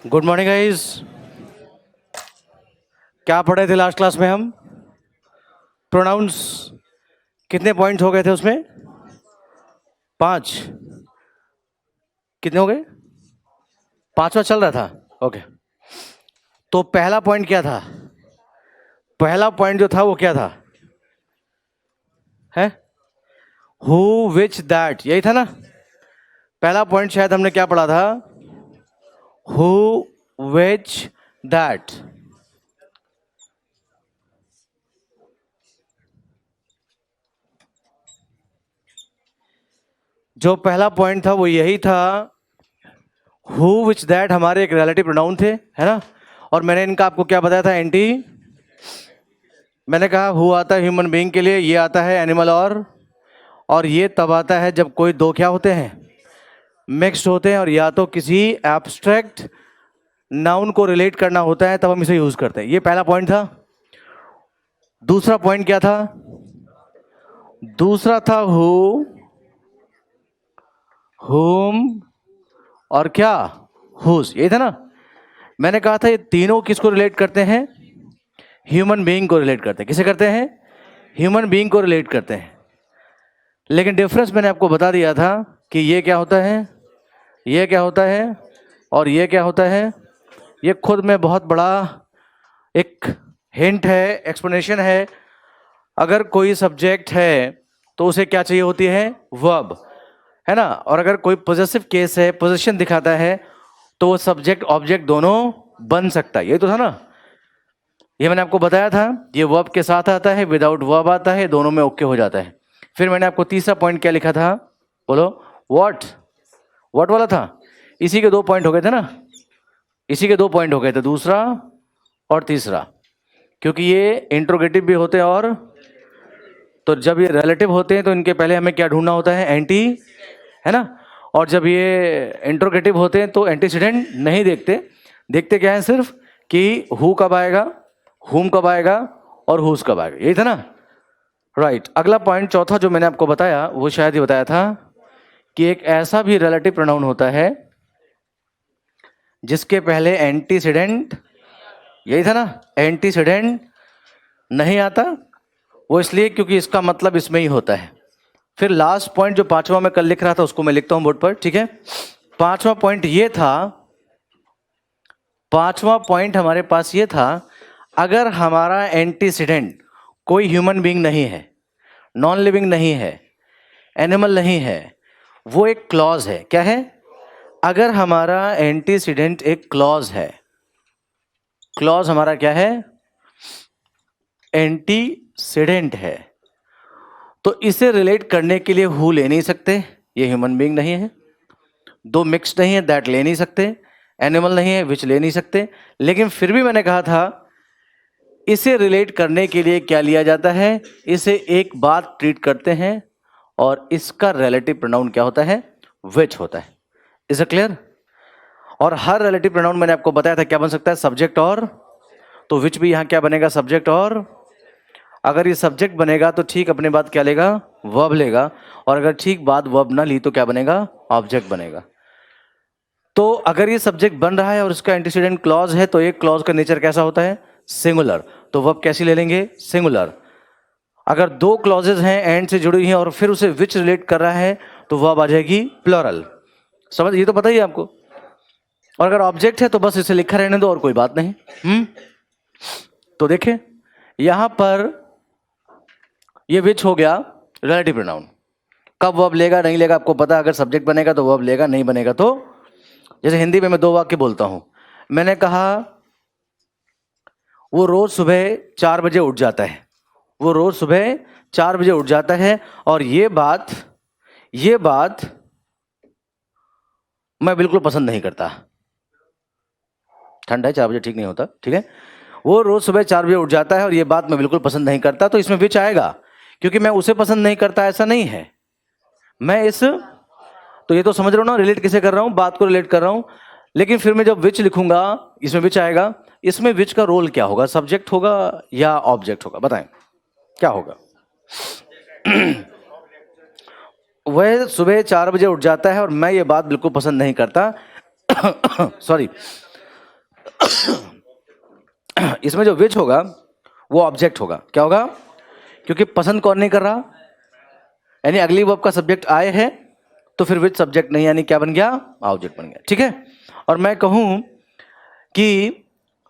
Good morning guys. क्या पढ़े थे लास्ट क्लास में हम? प्रोनाउंस। कितने पॉइंट हो गए थे उसमें? 5। कितने हो गए? 5वां चल रहा था। ओके। तो पहला पॉइंट क्या था? पहला पॉइंट जो था वो क्या था? है हु, विच, दैट, यही था ना? पहला पॉइंट शायद हमने क्या पढ़ा था? Who, which, that. जो पहला पॉइंट था वो यही था। हु, विच, दैट हमारे एक रिलेटिव प्रोनाउन थे, है ना? और मैंने इनका आपको क्या बताया था? एंटी। मैंने कहा हु आता है ह्यूमन बीइंग के लिए, ये आता है एनिमल और ये तब आता है जब कोई दो क्या होते हैं? मिक्स्ड होते हैं, और या तो किसी एब्स्ट्रैक्ट नाउन को रिलेट करना होता है, तब हम इसे यूज करते हैं। ये पहला पॉइंट था। दूसरा पॉइंट क्या था? दूसरा था हु, हुम और क्या? हुज। ये था ना? मैंने कहा था ये तीनों किसको रिलेट करते हैं? ह्यूमन बीइंग को रिलेट करते हैं। किसे करते हैं? ह्यूमन बीइंग को रिलेट करते हैं। लेकिन डिफरेंस मैंने आपको बता दिया था कि ये क्या होता है, ये क्या होता है और ये क्या होता है। ये खुद में बहुत बड़ा एक हिंट है, एक्सप्लेनेशन है। अगर कोई सब्जेक्ट है तो उसे क्या चाहिए होती है? वर्ब, है ना? और अगर कोई पॉजेसिव केस है, पोजीशन दिखाता है, तो वो सब्जेक्ट ऑब्जेक्ट दोनों बन सकता है। ये तो था ना? ये मैंने आपको बताया था। ये वर्ब के साथ आता है, विदाउट वर्ब आता है, दोनों में ओके हो जाता है। फिर मैंने आपको तीसरा पॉइंट क्या लिखा था? बोलो। व्हाट। व्हाट वाला था। इसी के 2 पॉइंट हो गए थे ना? इसी के 2 पॉइंट हो गए थे, दूसरा और तीसरा। क्योंकि ये इंट्रोगेटिव भी होते हैं, और तो जब ये रिलेटिव होते हैं तो इनके पहले हमें क्या ढूंढना होता है? एंटी, है ना? और जब ये इंट्रोगेटिव होते हैं तो एंटीसीडेंट नहीं देखते। देखते क्या है सिर्फ कि हु कब आएगा, हुम कब आएगा और हुज कब आएगा। यही था ना? राइट। अगला पॉइंट चौथा जो मैंने आपको बताया वो शायद ये बताया था कि एक ऐसा भी रिलेटिव प्रोनाउन होता है जिसके पहले एंटीसीडेंट, यही था ना? एंटीसीडेंट नहीं आता। वो इसलिए क्योंकि इसका मतलब इसमें ही होता है। फिर लास्ट पॉइंट जो पांचवा मैं कल लिख रहा था उसको मैं लिखता हूं बोर्ड पर, ठीक है? पांचवा पॉइंट ये था, पांचवा पॉइंट हमारे पास ये था, अगर हमारा एंटीसीडेंट कोई ह्यूमन बीइंग नहीं है, नॉन लिविंग नहीं है, एनिमल नहीं है, वो एक क्लॉज है। क्या है? अगर हमारा एंटीसीडेंट एक क्लॉज है, क्लॉज हमारा क्या है? एंटीसीडेंट है, तो इसे रिलेट करने के लिए हु ले नहीं सकते, ये ह्यूमन बीइंग नहीं है। दो मिक्स नहीं है, दैट ले नहीं सकते। एनिमल नहीं है, विच ले नहीं सकते। लेकिन फिर भी मैंने कहा था इसे रिलेट करने के लिए क्या लिया जाता है? इसे एक बात ट्रीट करते हैं, और इसका रिलेटिव प्रोनाउन क्या होता है? विच होता है। Is it clear? और हर रिलेटिव प्रोनाउन मैंने आपको बताया था क्या बन सकता है? सब्जेक्ट और। तो विच भी यहां क्या बनेगा? सब्जेक्ट और। अगर ये सब्जेक्ट बनेगा तो ठीक अपने बात क्या लेगा? वर्ब लेगा। और अगर ठीक बात वर्ब ना ली तो क्या बनेगा? ऑब्जेक्ट बनेगा। तो अगर ये सब्जेक्ट बन रहा है और इसका एंटीसीडेंट क्लॉज है, तो एक क्लॉज का नेचर कैसा होता है? सिंगुलर। तो वर्ब कैसी ले लेंगे? सिंगुलर। अगर दो क्लॉजेज हैं, एंड से जुड़ी हैं, और फिर उसे विच रिलेट कर रहा है, तो वर्ब आ जाएगी प्लूरल। समझ? ये तो पता ही है आपको। और अगर ऑब्जेक्ट है तो बस इसे लिखा रहने दो और कोई बात नहीं। तो देखें यहां पर ये विच हो गया रिलेटिव प्रोनाउन। कब वर्ब लेगा नहीं लेगा आपको पता। अगर सब्जेक्ट बनेगा तो वर्ब लेगा, नहीं बनेगा तो, जैसे हिंदी में मैं 2 वाक्य बोलता हूं। मैंने कहा वो रोज सुबह 4 बजे उठ जाता है। वो रोज सुबह 4 बजे उठ जाता है, और ये बात मैं बिल्कुल पसंद नहीं करता। ठंड है, 4 बजे ठीक नहीं होता, ठीक है? वो रोज सुबह 4 बजे उठ जाता है और ये बात मैं बिल्कुल पसंद नहीं करता। तो इसमें विच आएगा, क्योंकि मैं उसे पसंद नहीं करता ऐसा नहीं है। मैं इस, तो ये तो समझ रहा हूं ना, रिलेट किसे कर रहा हूं? बात को रिलेट कर रहा हूं। लेकिन फिर मैं जब विच लिखूंगा, इसमें विच आएगा। इसमें विच का रोल क्या होगा? सब्जेक्ट होगा या ऑब्जेक्ट होगा? बताएं क्या होगा? वह सुबह 4 बजे उठ जाता है और मैं ये बात बिल्कुल पसंद नहीं करता। सॉरी, इसमें जो विच होगा वो ऑब्जेक्ट होगा। क्या होगा? क्योंकि पसंद कौन नहीं कर रहा, यानी अगली वर्ब का सब्जेक्ट आए है, तो फिर विच सब्जेक्ट नहीं, यानी क्या बन गया? ऑब्जेक्ट बन गया। ठीक है। और मैं कहूं कि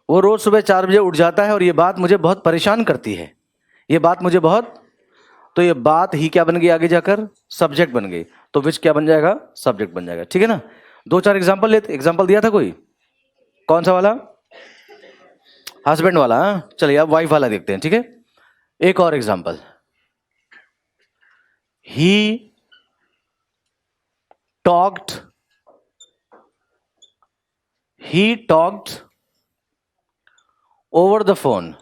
वो रोज सुबह 4 बजे उठ जाता है और ये बात मुझे बहुत परेशान करती है, ये बात मुझे बहुत, तो ये बात ही क्या बन गई आगे जाकर? सब्जेक्ट बन गई। तो विच क्या बन जाएगा? सब्जेक्ट बन जाएगा। ठीक है ना। 2-4 एग्जाम्पल लेते, एग्जाम्पल दिया था कोई, कौन सा वाला? हस्बैंड वाला। हाँ? चलिए अब वाइफ वाला देखते हैं। ठीक है। एक और example, he talked, he talked over the phone.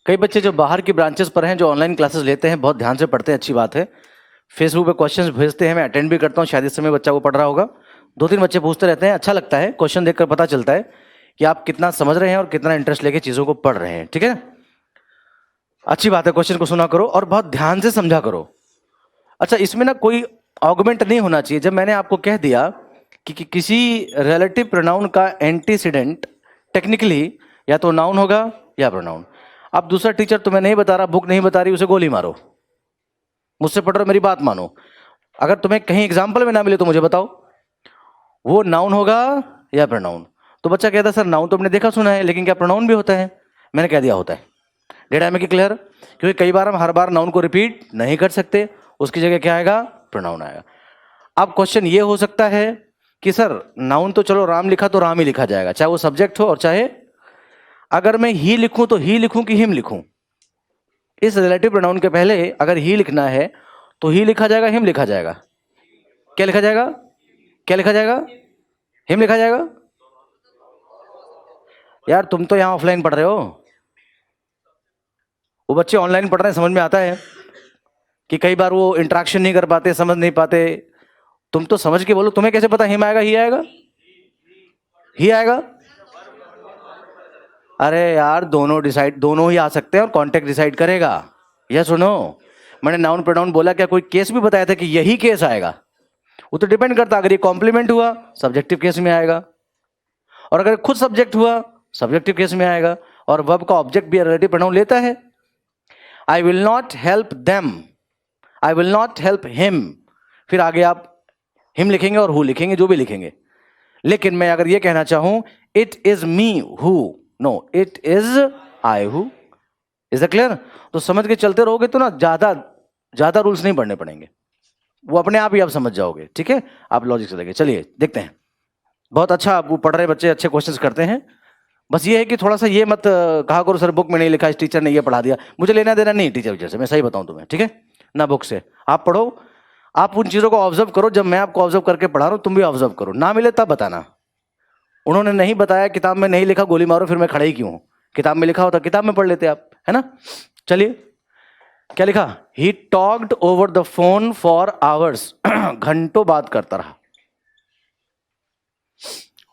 कई बच्चे जो बाहर की ब्रांचेस पर हैं, जो ऑनलाइन क्लासेस लेते हैं, बहुत ध्यान से पढ़ते हैं, अच्छी बात है। फेसबुक पे क्वेश्चंस भेजते हैं, मैं अटेंड भी करता हूँ, शायद इस समय बच्चा वो पढ़ रहा होगा। 2-3 बच्चे पूछते रहते हैं, अच्छा लगता है, क्वेश्चन देखकर पता चलता है कि आप कितना समझ रहे हैं और कितना इंटरेस्ट लेके चीज़ों को पढ़ रहे हैं। ठीक है। अच्छी बात है, क्वेश्चन को सुना करो और बहुत ध्यान से समझा करो। अच्छा, इसमें ना कोई आर्गुमेंट नहीं होना चाहिए। जब मैंने आपको कह दिया कि किसी रिलेटिव प्रोनाउन का एंटीसीडेंट टेक्निकली या तो नाउन होगा या प्रोनाउन। अब दूसरा टीचर तुम्हें नहीं बता रहा, बुक नहीं बता रही, उसे गोली मारो, मुझसे पढ़ रहे हो, मेरी बात मानो। अगर तुम्हें कहीं एग्जाम्पल में ना मिले तो मुझे बताओ वो नाउन होगा या प्रोनाउन। तो बच्चा कहता है सर नाउन तो हमने देखा सुना है, लेकिन क्या प्रोनाउन भी होता है? मैंने कह दिया होता है। Did I make clear? क्योंकि कई बार हम हर बार नाउन को रिपीट नहीं कर सकते, उसकी जगह क्या आएगा? प्रोनाउन आएगा। अब क्वेश्चन ये हो सकता है कि सर नाउन तो चलो राम लिखा तो राम ही लिखा जाएगा, चाहे वो सब्जेक्ट हो और चाहे, अगर मैं ही लिखूं तो ही लिखूं कि हिम लिखूं? इस रिलेटिव प्रोनाउन के पहले अगर ही लिखना है तो ही लिखा जाएगा, हिम लिखा जाएगा? क्या लिखा जाएगा? क्या लिखा जाएगा? हिम लिखा जाएगा? यार तुम तो यहां ऑफलाइन पढ़ रहे हो, वो बच्चे ऑनलाइन पढ़ रहे हैं, समझ में आता है कि कई बार वो इंटरेक्शन नहीं कर पाते, समझ नहीं पाते। तुम तो समझ के बोलो, तुम्हें कैसे पता हिम आएगा ही आएगा? ही आएगा? अरे यार दोनों डिसाइड, दोनों ही आ सकते हैं और कॉन्टेक्ट डिसाइड करेगा। यह सुनो, मैंने नाउन प्रोनाउन बोला, क्या कोई केस भी बताया था कि यही केस आएगा? वो तो डिपेंड करता, अगर ये कॉम्प्लीमेंट हुआ सब्जेक्टिव केस में आएगा, और अगर खुद सब्जेक्ट हुआ सब्जेक्टिव केस में आएगा। और वर्ब का ऑब्जेक्ट भी रिलेटिव प्रोनाउन लेता है। I will not help them, I will not help him, फिर आगे आप हिम लिखेंगे और हु लिखेंगे, जो भी लिखेंगे। लेकिन मैं अगर ये कहना चाहूं it is me who, no it is I who. Is the clear? तो समझ के चलते रहोगे तो ना ज्यादा रूल्स नहीं पढ़ने पड़ेंगे, वो अपने आप ही आप समझ जाओगे। ठीक है, आप लॉजिक से लगे। चलिए देखते हैं। बहुत अच्छा, वो पढ़ रहे बच्चे अच्छे क्वेश्चंस करते हैं। बस ये है कि थोड़ा सा ये मत कहा करो सर बुक में नहीं लिखा, इस टीचर ने ये पढ़ा दिया। मुझे लेना देना नहीं टीचर वीचर से, मैं सही बताऊं तुम्हें। ठीक है ना, बुक से आप पढ़ो, आप उन चीज़ों को ऑब्जर्व करो। जब मैं आपको ऑब्जर्व करके पढ़ा रहा हूं तुम भी ऑब्जर्व करो, ना मिले तब बताना। उन्होंने नहीं बताया, किताब में नहीं लिखा, गोली मारो, फिर मैं खड़ा ही क्यों हूं? किताब में लिखा होता किताब में पढ़ लेते आप, है ना। चलिए, क्या लिखा? He talked over the phone for hours, घंटों बात करता रहा।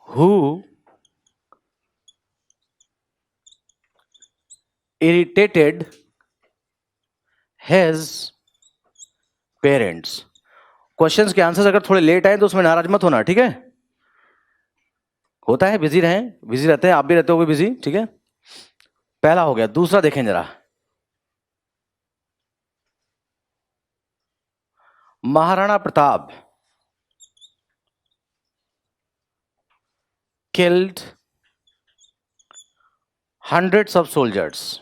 Who irritated his parents. Questions के आंसर्स अगर थोड़े लेट आए तो उसमें नाराज मत होना, ठीक है। होता है, बिजी रहें, बिजी रहते हैं, आप भी रहते हो बिजी, ठीक है। पहला हो गया। दूसरा देखें जरा, Maharana Pratap killed hundreds of soldiers.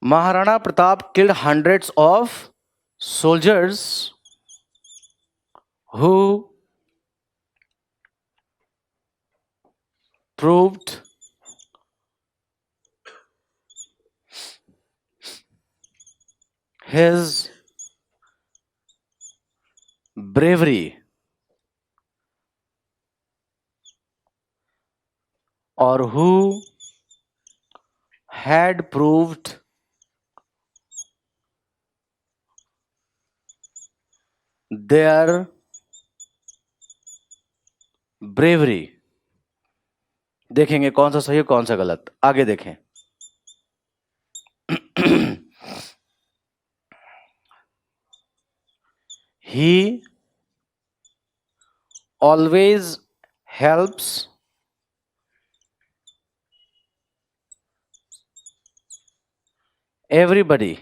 Maharana Pratap killed hundreds of soldiers who proved his bravery or who had proved their bravery। देखेंगे कौन सा सही है कौन सा गलत, आगे देखें। he always helps everybody.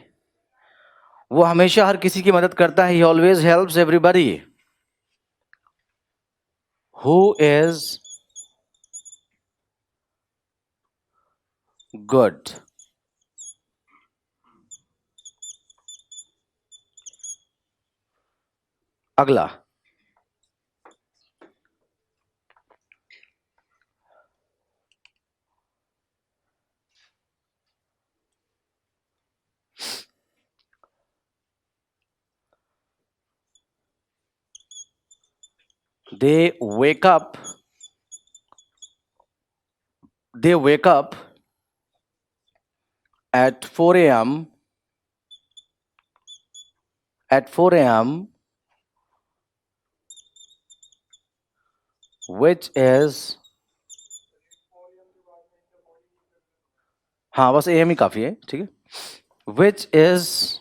वो हमेशा हर किसी की मदद करता है. He always helps everybody who is good. अगला, they wake up at 4 a.m. which is, हाँ बस AM ही काफी है, ठीक है. which is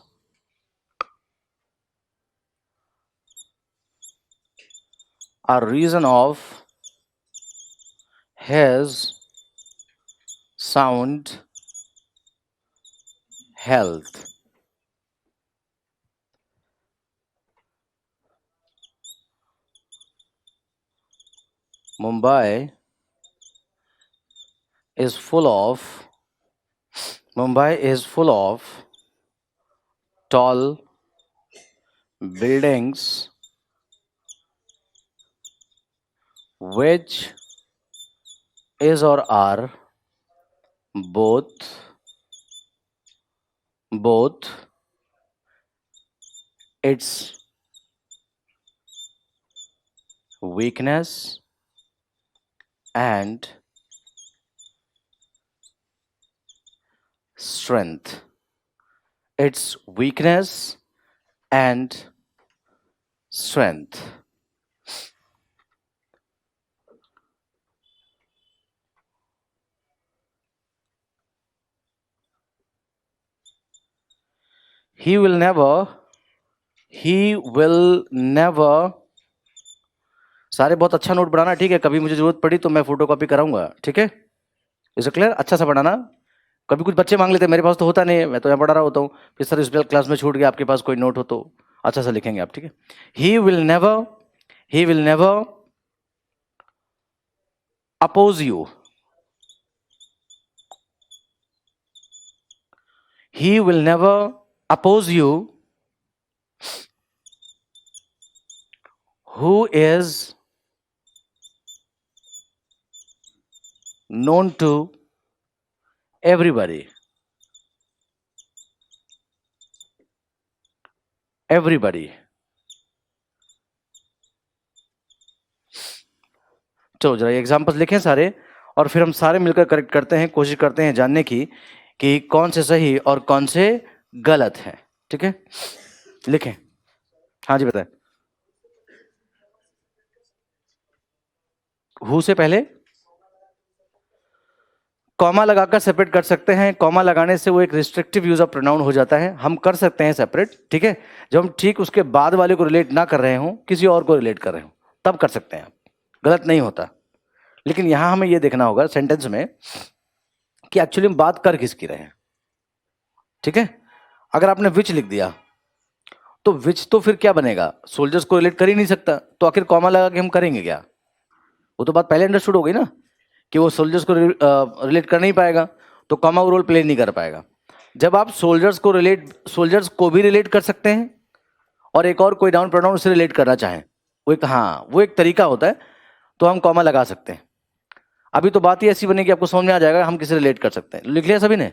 a reason of his sound health. Mumbai is full of tall buildings which is or are both its weakness and strength. Its weakness and strength. He will never, सारे बहुत अच्छा note बनाना, ठीक है. कभी मुझे जरूरत पड़ी तो मैं फोटो कॉपी कराऊंगा, ठीक है. Is clear? अच्छा सा बनाना. कभी कुछ बच्चे मांग लेते हैं, मेरे पास तो होता नहीं है, मैं तो यहाँ पढ़ा रहा होता हूँ. फिर सर स्पेशल क्लास में छूट गया, आपके पास कोई नोट हो तो अच्छा सा लिखेंगे आप, ठीक है. He will never oppose you. He will never oppose you who is known to everybody. चलो जरा एग्जाम्पल्स लिखें सारे, और फिर हम सारे मिलकर करेक्ट करते हैं, कोशिश करते हैं जानने की कि कौन से सही और कौन से गलत है, ठीक है. लिखें. हाँ जी बताएं. हु से पहले कॉमा लगाकर सेपरेट कर सकते हैं. कॉमा लगाने से वो एक रिस्ट्रिक्टिव यूज ऑफ प्रोनाउन हो जाता है. हम कर सकते हैं सेपरेट, ठीक है. जब हम ठीक उसके बाद वाले को रिलेट ना कर रहे हो, किसी और को रिलेट कर रहे हो, तब कर सकते हैं. गलत नहीं होता. लेकिन यहां हमें यह देखना होगा सेंटेंस में कि एक्चुअली हम बात कर किसकी रहे हैं, ठीक है. अगर आपने विच लिख दिया तो विच तो फिर क्या बनेगा, सोल्जर्स को रिलेट कर ही नहीं सकता, तो आखिर कॉमा लगा के हम करेंगे क्या. वो तो बात पहले अंडरस्टूड हो गई ना कि वो सोल्जर्स को रिलेट कर नहीं पाएगा, तो कॉमा वो रोल प्ले नहीं कर पाएगा. जब आप सोल्जर्स को भी रिलेट कर सकते हैं और एक और कोई नाउन प्रोनाउन से रिलेट करना चाहें, वो एक तरीका होता है, तो हम कॉमा लगा सकते हैं. अभी तो बात ही ऐसी बनेगी, आपको समझ में आ जाएगा हम किसे रिलेट कर सकते हैं. लिख लिया सभी ने?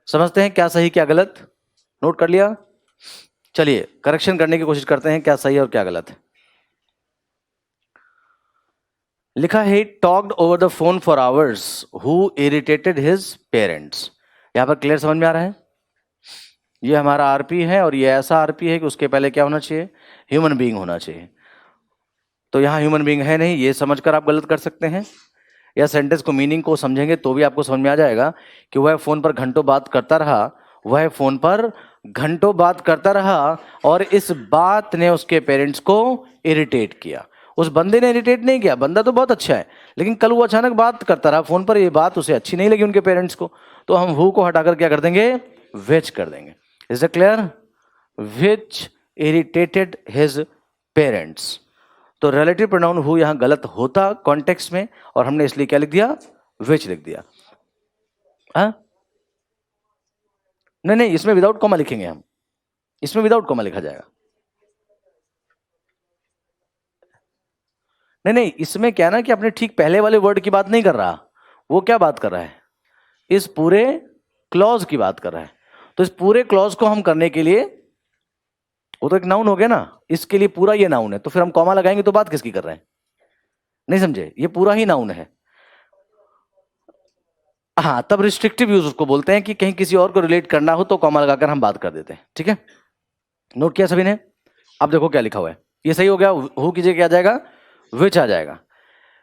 समझते हैं क्या सही क्या गलत? नोट कर लिया? चलिए करेक्शन करने की कोशिश करते हैं, क्या सही और क्या गलत है. लिखा है talked over the phone for hours who irritated his parents. यहां पर क्लियर समझ में आ रहा है? ये हमारा आरपी है और ये ऐसा आरपी है कि उसके पहले क्या होना चाहिए, ह्यूमन बीइंग होना चाहिए. तो यहाँ ह्यूमन बीइंग है नहीं, ये समझकर आप गलत कर सकते हैं, या सेंटेंस को मीनिंग को समझेंगे तो भी आपको समझ में आ जाएगा कि वह फोन पर घंटों बात करता रहा, वह फोन पर घंटों बात करता रहा और इस बात ने उसके पेरेंट्स को इरिटेट किया। उस बंदे ने इरिटेट नहीं किया, बंदा तो बहुत अच्छा है, लेकिन कल वो अचानक बात करता रहा फोन पर, ये बात उसे अच्छी नहीं लगी उनके पेरेंट्स को, तो हम हु को हटाकर क्या कर देंगे, विच कर देंगे। Is it clear? Which irritated his parents. तो रिलेटिव प्रोनाउन हु यहां गलत होता कॉन्टेक्स्ट में, और हमने इसलिए क्या लिख दिया, विच लिख दिया। हाँ नहीं नहीं, इसमें विदाउट कॉमा लिखेंगे हम, इसमें विदाउट कॉमा लिखा जाएगा। नहीं नहीं, इसमें क्या ना कि अपने ठीक पहले वाले वर्ड की बात नहीं कर रहा, वो क्या बात कर रहा है, इस पूरे क्लॉज की बात कर रहा है। तो इस पूरे क्लॉज को हम करने के लिए, वो तो एक नाउन हो गया ना, इसके लिए पूरा ये नाउन है, तो फिर हम कॉमा लगाएंगे तो बात किसकी कर रहे हैं, नहीं समझे, ये पूरा ही नाउन है। हाँ, तब रिस्ट्रिक्टिव यूज उसको बोलते हैं कि कहीं किसी और को रिलेट करना हो तो कॉमा लगाकर हम बात कर देते हैं। ठीक है, नोट किया सभी ने? अब देखो क्या लिखा हुआ है, ये सही हो गया, हु कीजिए क्या आ जाएगा, विच आ जाएगा।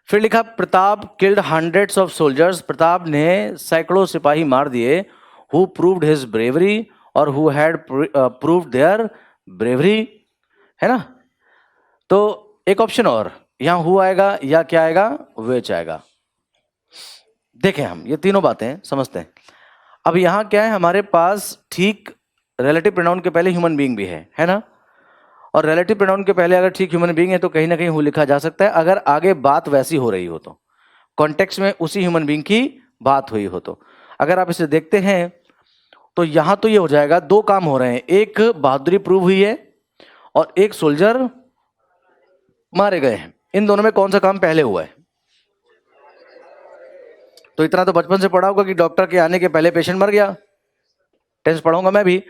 फिर लिखा Pratap killed hundreds of soldiers, Pratap ने सैकड़ों सिपाही मार दिए। हु प्रूव्ड हिज ब्रेवरी, और who had proved there bravery, है ना। तो एक ऑप्शन और, यहां हु आएगा या क्या आएगा, विच आएगा। देखें हम ये तीनों बातें समझते हैं। अब यहां क्या है, हमारे पास ठीक रिलेटिव प्रोनाउन के पहले ह्यूमन बीइंग भी है ना, और रिलेटिव प्रोनाउन के पहले अगर ठीक ह्यूमन बीइंग है तो कहीं ना कहीं हु लिखा जा सकता है, अगर आगे बात वैसी हो रही हो तो, कॉन्टेक्स्ट में उसी ह्यूमन बीइंग की बात हुई हो तो। अगर आप इसे देखते हैं तो यहां तो ये हो जाएगा, दो काम हो रहे हैं, एक बहादुरी प्रूव हुई है और एक सोल्जर मारे गए हैं। इन दोनों में कौन सा काम पहले हुआ है? तो इतना तो बचपन से पढ़ा होगा कि डॉक्टर के आने के पहले पेशेंट मर गया, टेंस पढ़ाऊंगा मैं भी,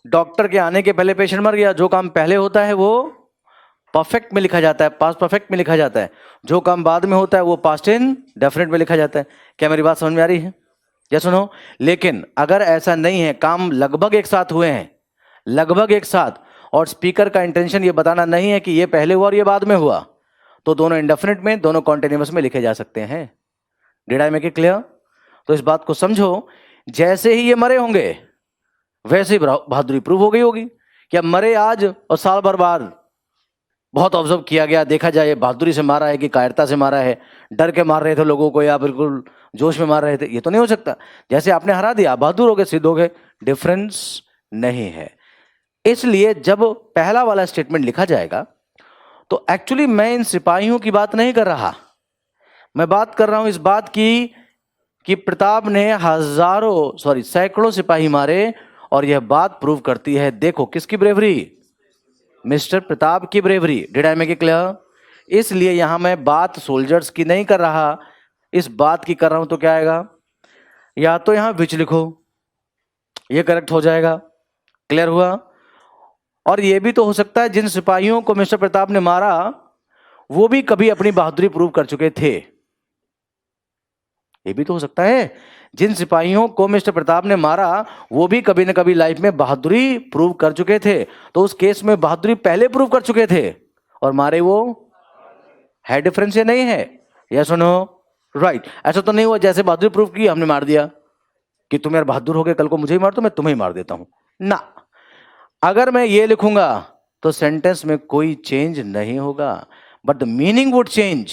डॉक्टर के आने के पहले पेशेंट मर गया। जो काम पहले होता है वो परफेक्ट में लिखा जाता है, पास्ट परफेक्ट में लिखा जाता है, जो काम बाद में होता है वो पास्ट इन डेफिनेट में लिखा जाता है। क्या मेरी बात समझ में आ रही है? या सुनो, लेकिन अगर ऐसा नहीं है, काम लगभग एक साथ हुए हैं, लगभग एक साथ, और स्पीकर का इंटेंशन ये बताना नहीं है कि ये पहले हुआ और ये बाद में हुआ, तो दोनों इंडेफिनिट में, दोनों कॉन्टिन्यूअस में लिखे जा सकते हैं। Did I make it clear? तो इस बात को समझो, जैसे ही ये मरे होंगे वैसे ही बहादुरी प्रूव हो गई होगी। क्या मरे आज और साल भर बाद बहुत ऑब्जर्व किया गया, देखा जाए ये बहादुरी से मारा है कि कायरता से मारा है, डर के मार रहे थे लोगों को या बिल्कुल जोश में मार रहे थे, ये तो नहीं हो सकता। जैसे आपने हरा दिया, बहादुर हो गए, सिद्ध हो गए, डिफरेंस नहीं है। इसलिए जब पहला वाला स्टेटमेंट लिखा जाएगा तो एक्चुअली मैं इन सिपाहियों की बात नहीं कर रहा, मैं बात कर रहा हूं इस बात की कि प्रताप ने सैकड़ों सिपाही मारे, और यह बात प्रूव करती है, देखो किसकी ब्रेवरी, मिस्टर प्रताप की bravery. Did I make it clear? इसलिए यहां मैं बात सोल्जर्स की नहीं कर रहा, इस बात की कर रहा हूं। तो क्या आएगा, या तो यहां विच लिखो, ये करेक्ट हो जाएगा। क्लियर हुआ? और ये भी तो हो सकता है जिन सिपाहियों को मिस्टर प्रताप ने मारा वो भी कभी अपनी बहादुरी प्रूव कर चुके थे, ये भी तो हो सकता है। जिन सिपाहियों को मिस्टर प्रताप ने मारा वो भी कभी ना कभी लाइफ में बहादुरी प्रूव कर चुके थे, तो उस केस में बहादुरी पहले प्रूव कर चुके थे और मारे वो, है डिफरेंस या नहीं है? यस और नो? राइट। ऐसा तो नहीं हुआ जैसे बहादुरी प्रूव की हमने मार दिया कि तुम यार बहादुर हो गए, कल को मुझे ही मार दो, मैं तुम्हें ही मार देता हूं ना। अगर मैं ये लिखूंगा तो सेंटेंस में कोई चेंज नहीं होगा, but the meaning would change.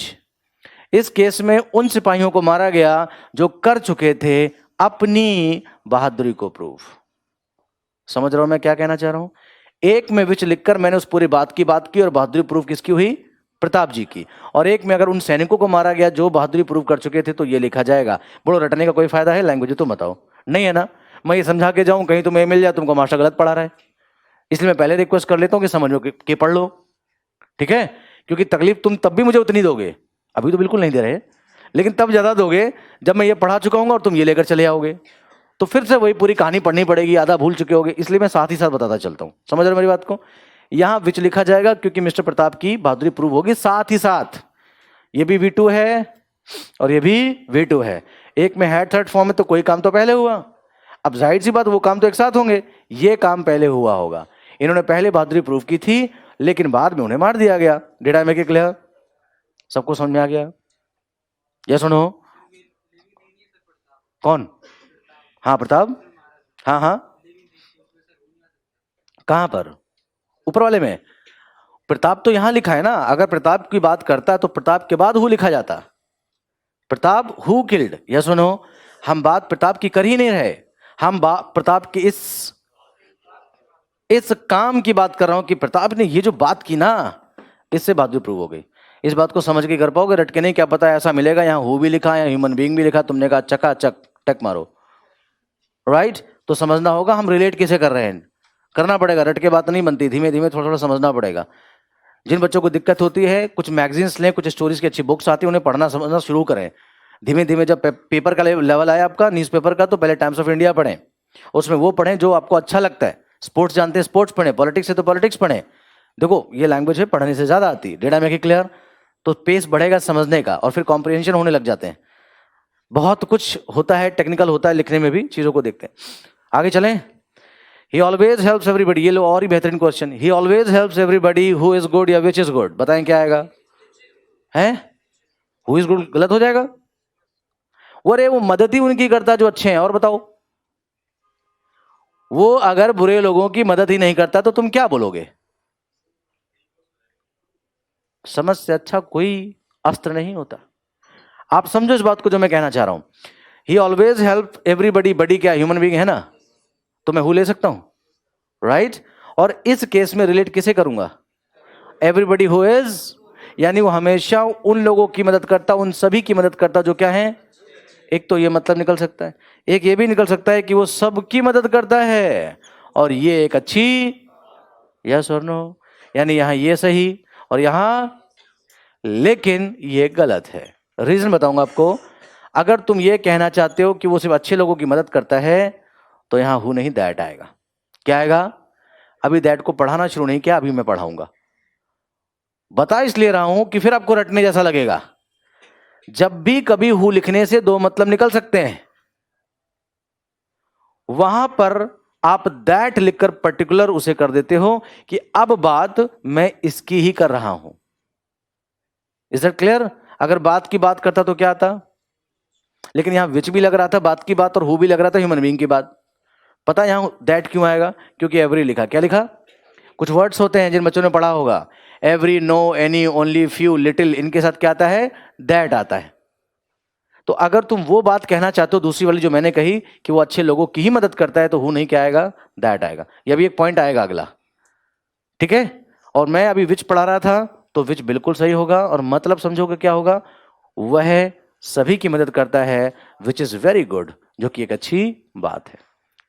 इस केस में उन सिपाहियों को मारा गया जो कर चुके थे अपनी बहादुरी को प्रूव। समझ रहा हूं मैं क्या कहना चाह रहा हूं? एक में विच लिखकर मैंने उस पूरी बात की और बहादुरी प्रूव किसकी हुई, प्रताप जी की। और एक में अगर उन सैनिकों को मारा गया जो बहादुरी प्रूव कर चुके थे, तो ये लिखा जाएगा। बोलो रटने का कोई फायदा है? लैंग्वेज तो बताओ, नहीं है ना। मैं ये समझा के जाऊं कहीं तुम्हें मिल जाए तुमको मास्टर गलत पढ़ा रहा है, इसलिए मैं पहले रिक्वेस्ट कर लेता हूं कि समझो कि पढ़ लो, ठीक है? क्योंकि तकलीफ तुम तब भी मुझे उतनी दोगे, अभी तो बिल्कुल नहीं दे रहे, लेकिन तब ज्यादा दोगे जब मैं ये पढ़ा चुका हूँ और तुम ये लेकर चले आओगे, तो फिर से वही पूरी कहानी पढ़नी पड़ेगी, आधा भूल चुके होगे। इसलिए मैं साथ ही साथ बताता चलता हूँ। समझ रहे मेरी बात को? यहां विच लिखा जाएगा क्योंकि मिस्टर प्रताप की बहादुरी प्रूव होगी, साथ ही साथ ये भी V2 है और ये भी V2 है। एक में हैड थर्ड फॉर्म में तो कोई काम तो पहले हुआ, अब जाहिर सी बात वो काम तो एक साथ होंगे, ये काम पहले हुआ होगा। इन्होंने पहले बहादुरी प्रूव की थी लेकिन बाद में उन्हें मार दिया गया। Did I make it clear? सबको समझ में आ गया? यस सुनो, कौन? हाँ प्रताप, हाँ हाँ कहां पर? ऊपर वाले में। प्रताप तो यहां लिखा है ना, अगर प्रताप की बात करता तो प्रताप के बाद हु लिखा जाता। प्रताप हु किल्ड, यस और नो? हम बात प्रताप की कर ही नहीं रहे, हम प्रताप की इस काम की बात कर रहा हूं कि प्रताप ने ये जो बात की ना, इससे बात भी प्रूव हो गई। इस बात को समझ के कर पाओगे, रट के नहीं, क्या पता ऐसा मिलेगा यहाँ हु भी लिखा है, ह्यूमन बीइंग भी लिखा, तुमने कहा चका चक टक मारो, राइट? तो समझना होगा हम रिलेट किसे कर रहे हैं, करना पड़ेगा, रट के बात नहीं बनती, धीमे धीमे थोड़ा थोड़ा समझना पड़ेगा। जिन बच्चों को दिक्कत होती है, कुछ मैगजीन्स लें, कुछ स्टोरीज की अच्छी बुक्स आती है, उन्हें पढ़ना समझना शुरू करें। धीमे धीमे जब पेपर का लेवल आया आपका, न्यूज़पेपर का, तो पहले टाइम्स ऑफ इंडिया पढ़ें, उसमें वो पढ़ें जो आपको अच्छा लगता है। स्पोर्ट्स जानते हैं, स्पोर्ट्स पढ़ें, पॉलिटिक्स है तो पॉलिटिक्स पढ़ें। देखो ये लैंग्वेज है, पढ़ने से ज़्यादा आती है। डेटा में क्लियर? तो पेस बढ़ेगा समझने का, और फिर कॉम्प्रिहेंशन होने लग जाते हैं। बहुत कुछ होता है, टेक्निकल होता है लिखने में भी, चीज़ों को देखते हैं। आगे चलें। He always helps everybody, ये लो और ही बेहतरीन question. He always helps everybody who is good या which is good, बताएं क्या आएगा? हैं? Who is good गलत हो जाएगा? अरे वो मदद ही उनकी करता जो अच्छे हैं, और बताओ। वो अगर बुरे लोगों की मदद ही नहीं करता तो तुम क्या बोलोगे? समझ से अच्छा कोई अस्त्र नहीं होता। आप समझो इस बात को जो मैं कहना चाह रहा हूं। He always help everybody, बड़ी क्या ह्यूमन बीइंग है ना, तो मैं हु ले सकता हूं, राइट? और इस केस में रिलेट किसे करूंगा? एवरीबडी हु इज, यानी वो हमेशा उन लोगों की मदद करता, उन सभी की मदद करता जो क्या है। एक तो ये मतलब निकल सकता है, एक ये भी निकल सकता है कि वो सबकी मदद करता है, और ये एक अच्छी, यस और नो? यानी यहां ये सही और यहां, लेकिन ये गलत है। रीजन बताऊंगा आपको। अगर तुम ये कहना चाहते हो कि वो सिर्फ अच्छे लोगों की मदद करता है, तो यहां हु नहीं दैट आएगा। क्या आएगा? अभी दैट को पढ़ाना शुरू नहीं किया, अभी मैं पढ़ाऊंगा। बता इसलिए रहा हूं कि फिर आपको रटने जैसा लगेगा। जब भी कभी हु लिखने से दो मतलब निकल सकते हैं, वहां पर आप दैट लिखकर पर्टिकुलर उसे कर देते हो कि अब बात मैं इसकी ही कर रहा हूं। Is that clear? अगर बात की बात करता तो क्या आता? लेकिन यहां विच भी लग रहा था बात की बात, और हु भी लग रहा था ह्यूमन बीइंग की बात। पता यहां दैट क्यों आएगा? क्योंकि एवरी लिखा। क्या लिखा? कुछ वर्ड्स होते हैं जिन बच्चों ने पढ़ा होगा, every, no, any, only, few, little, इनके साथ क्या आता है? दैट आता है। तो अगर तुम वो बात कहना चाहते हो दूसरी वाली जो मैंने कही कि वो अच्छे लोगों की ही मदद करता है, तो हु नहीं क्या आएगा? दैट आएगा। यह भी एक पॉइंट आएगा अगला, ठीक है? और मैं अभी विच पढ़ा रहा था, तो विच बिल्कुल सही होगा, और मतलब समझोगे क्या होगा? वह सभी की मदद करता है, विच इज वेरी गुड, जो कि एक अच्छी बात है।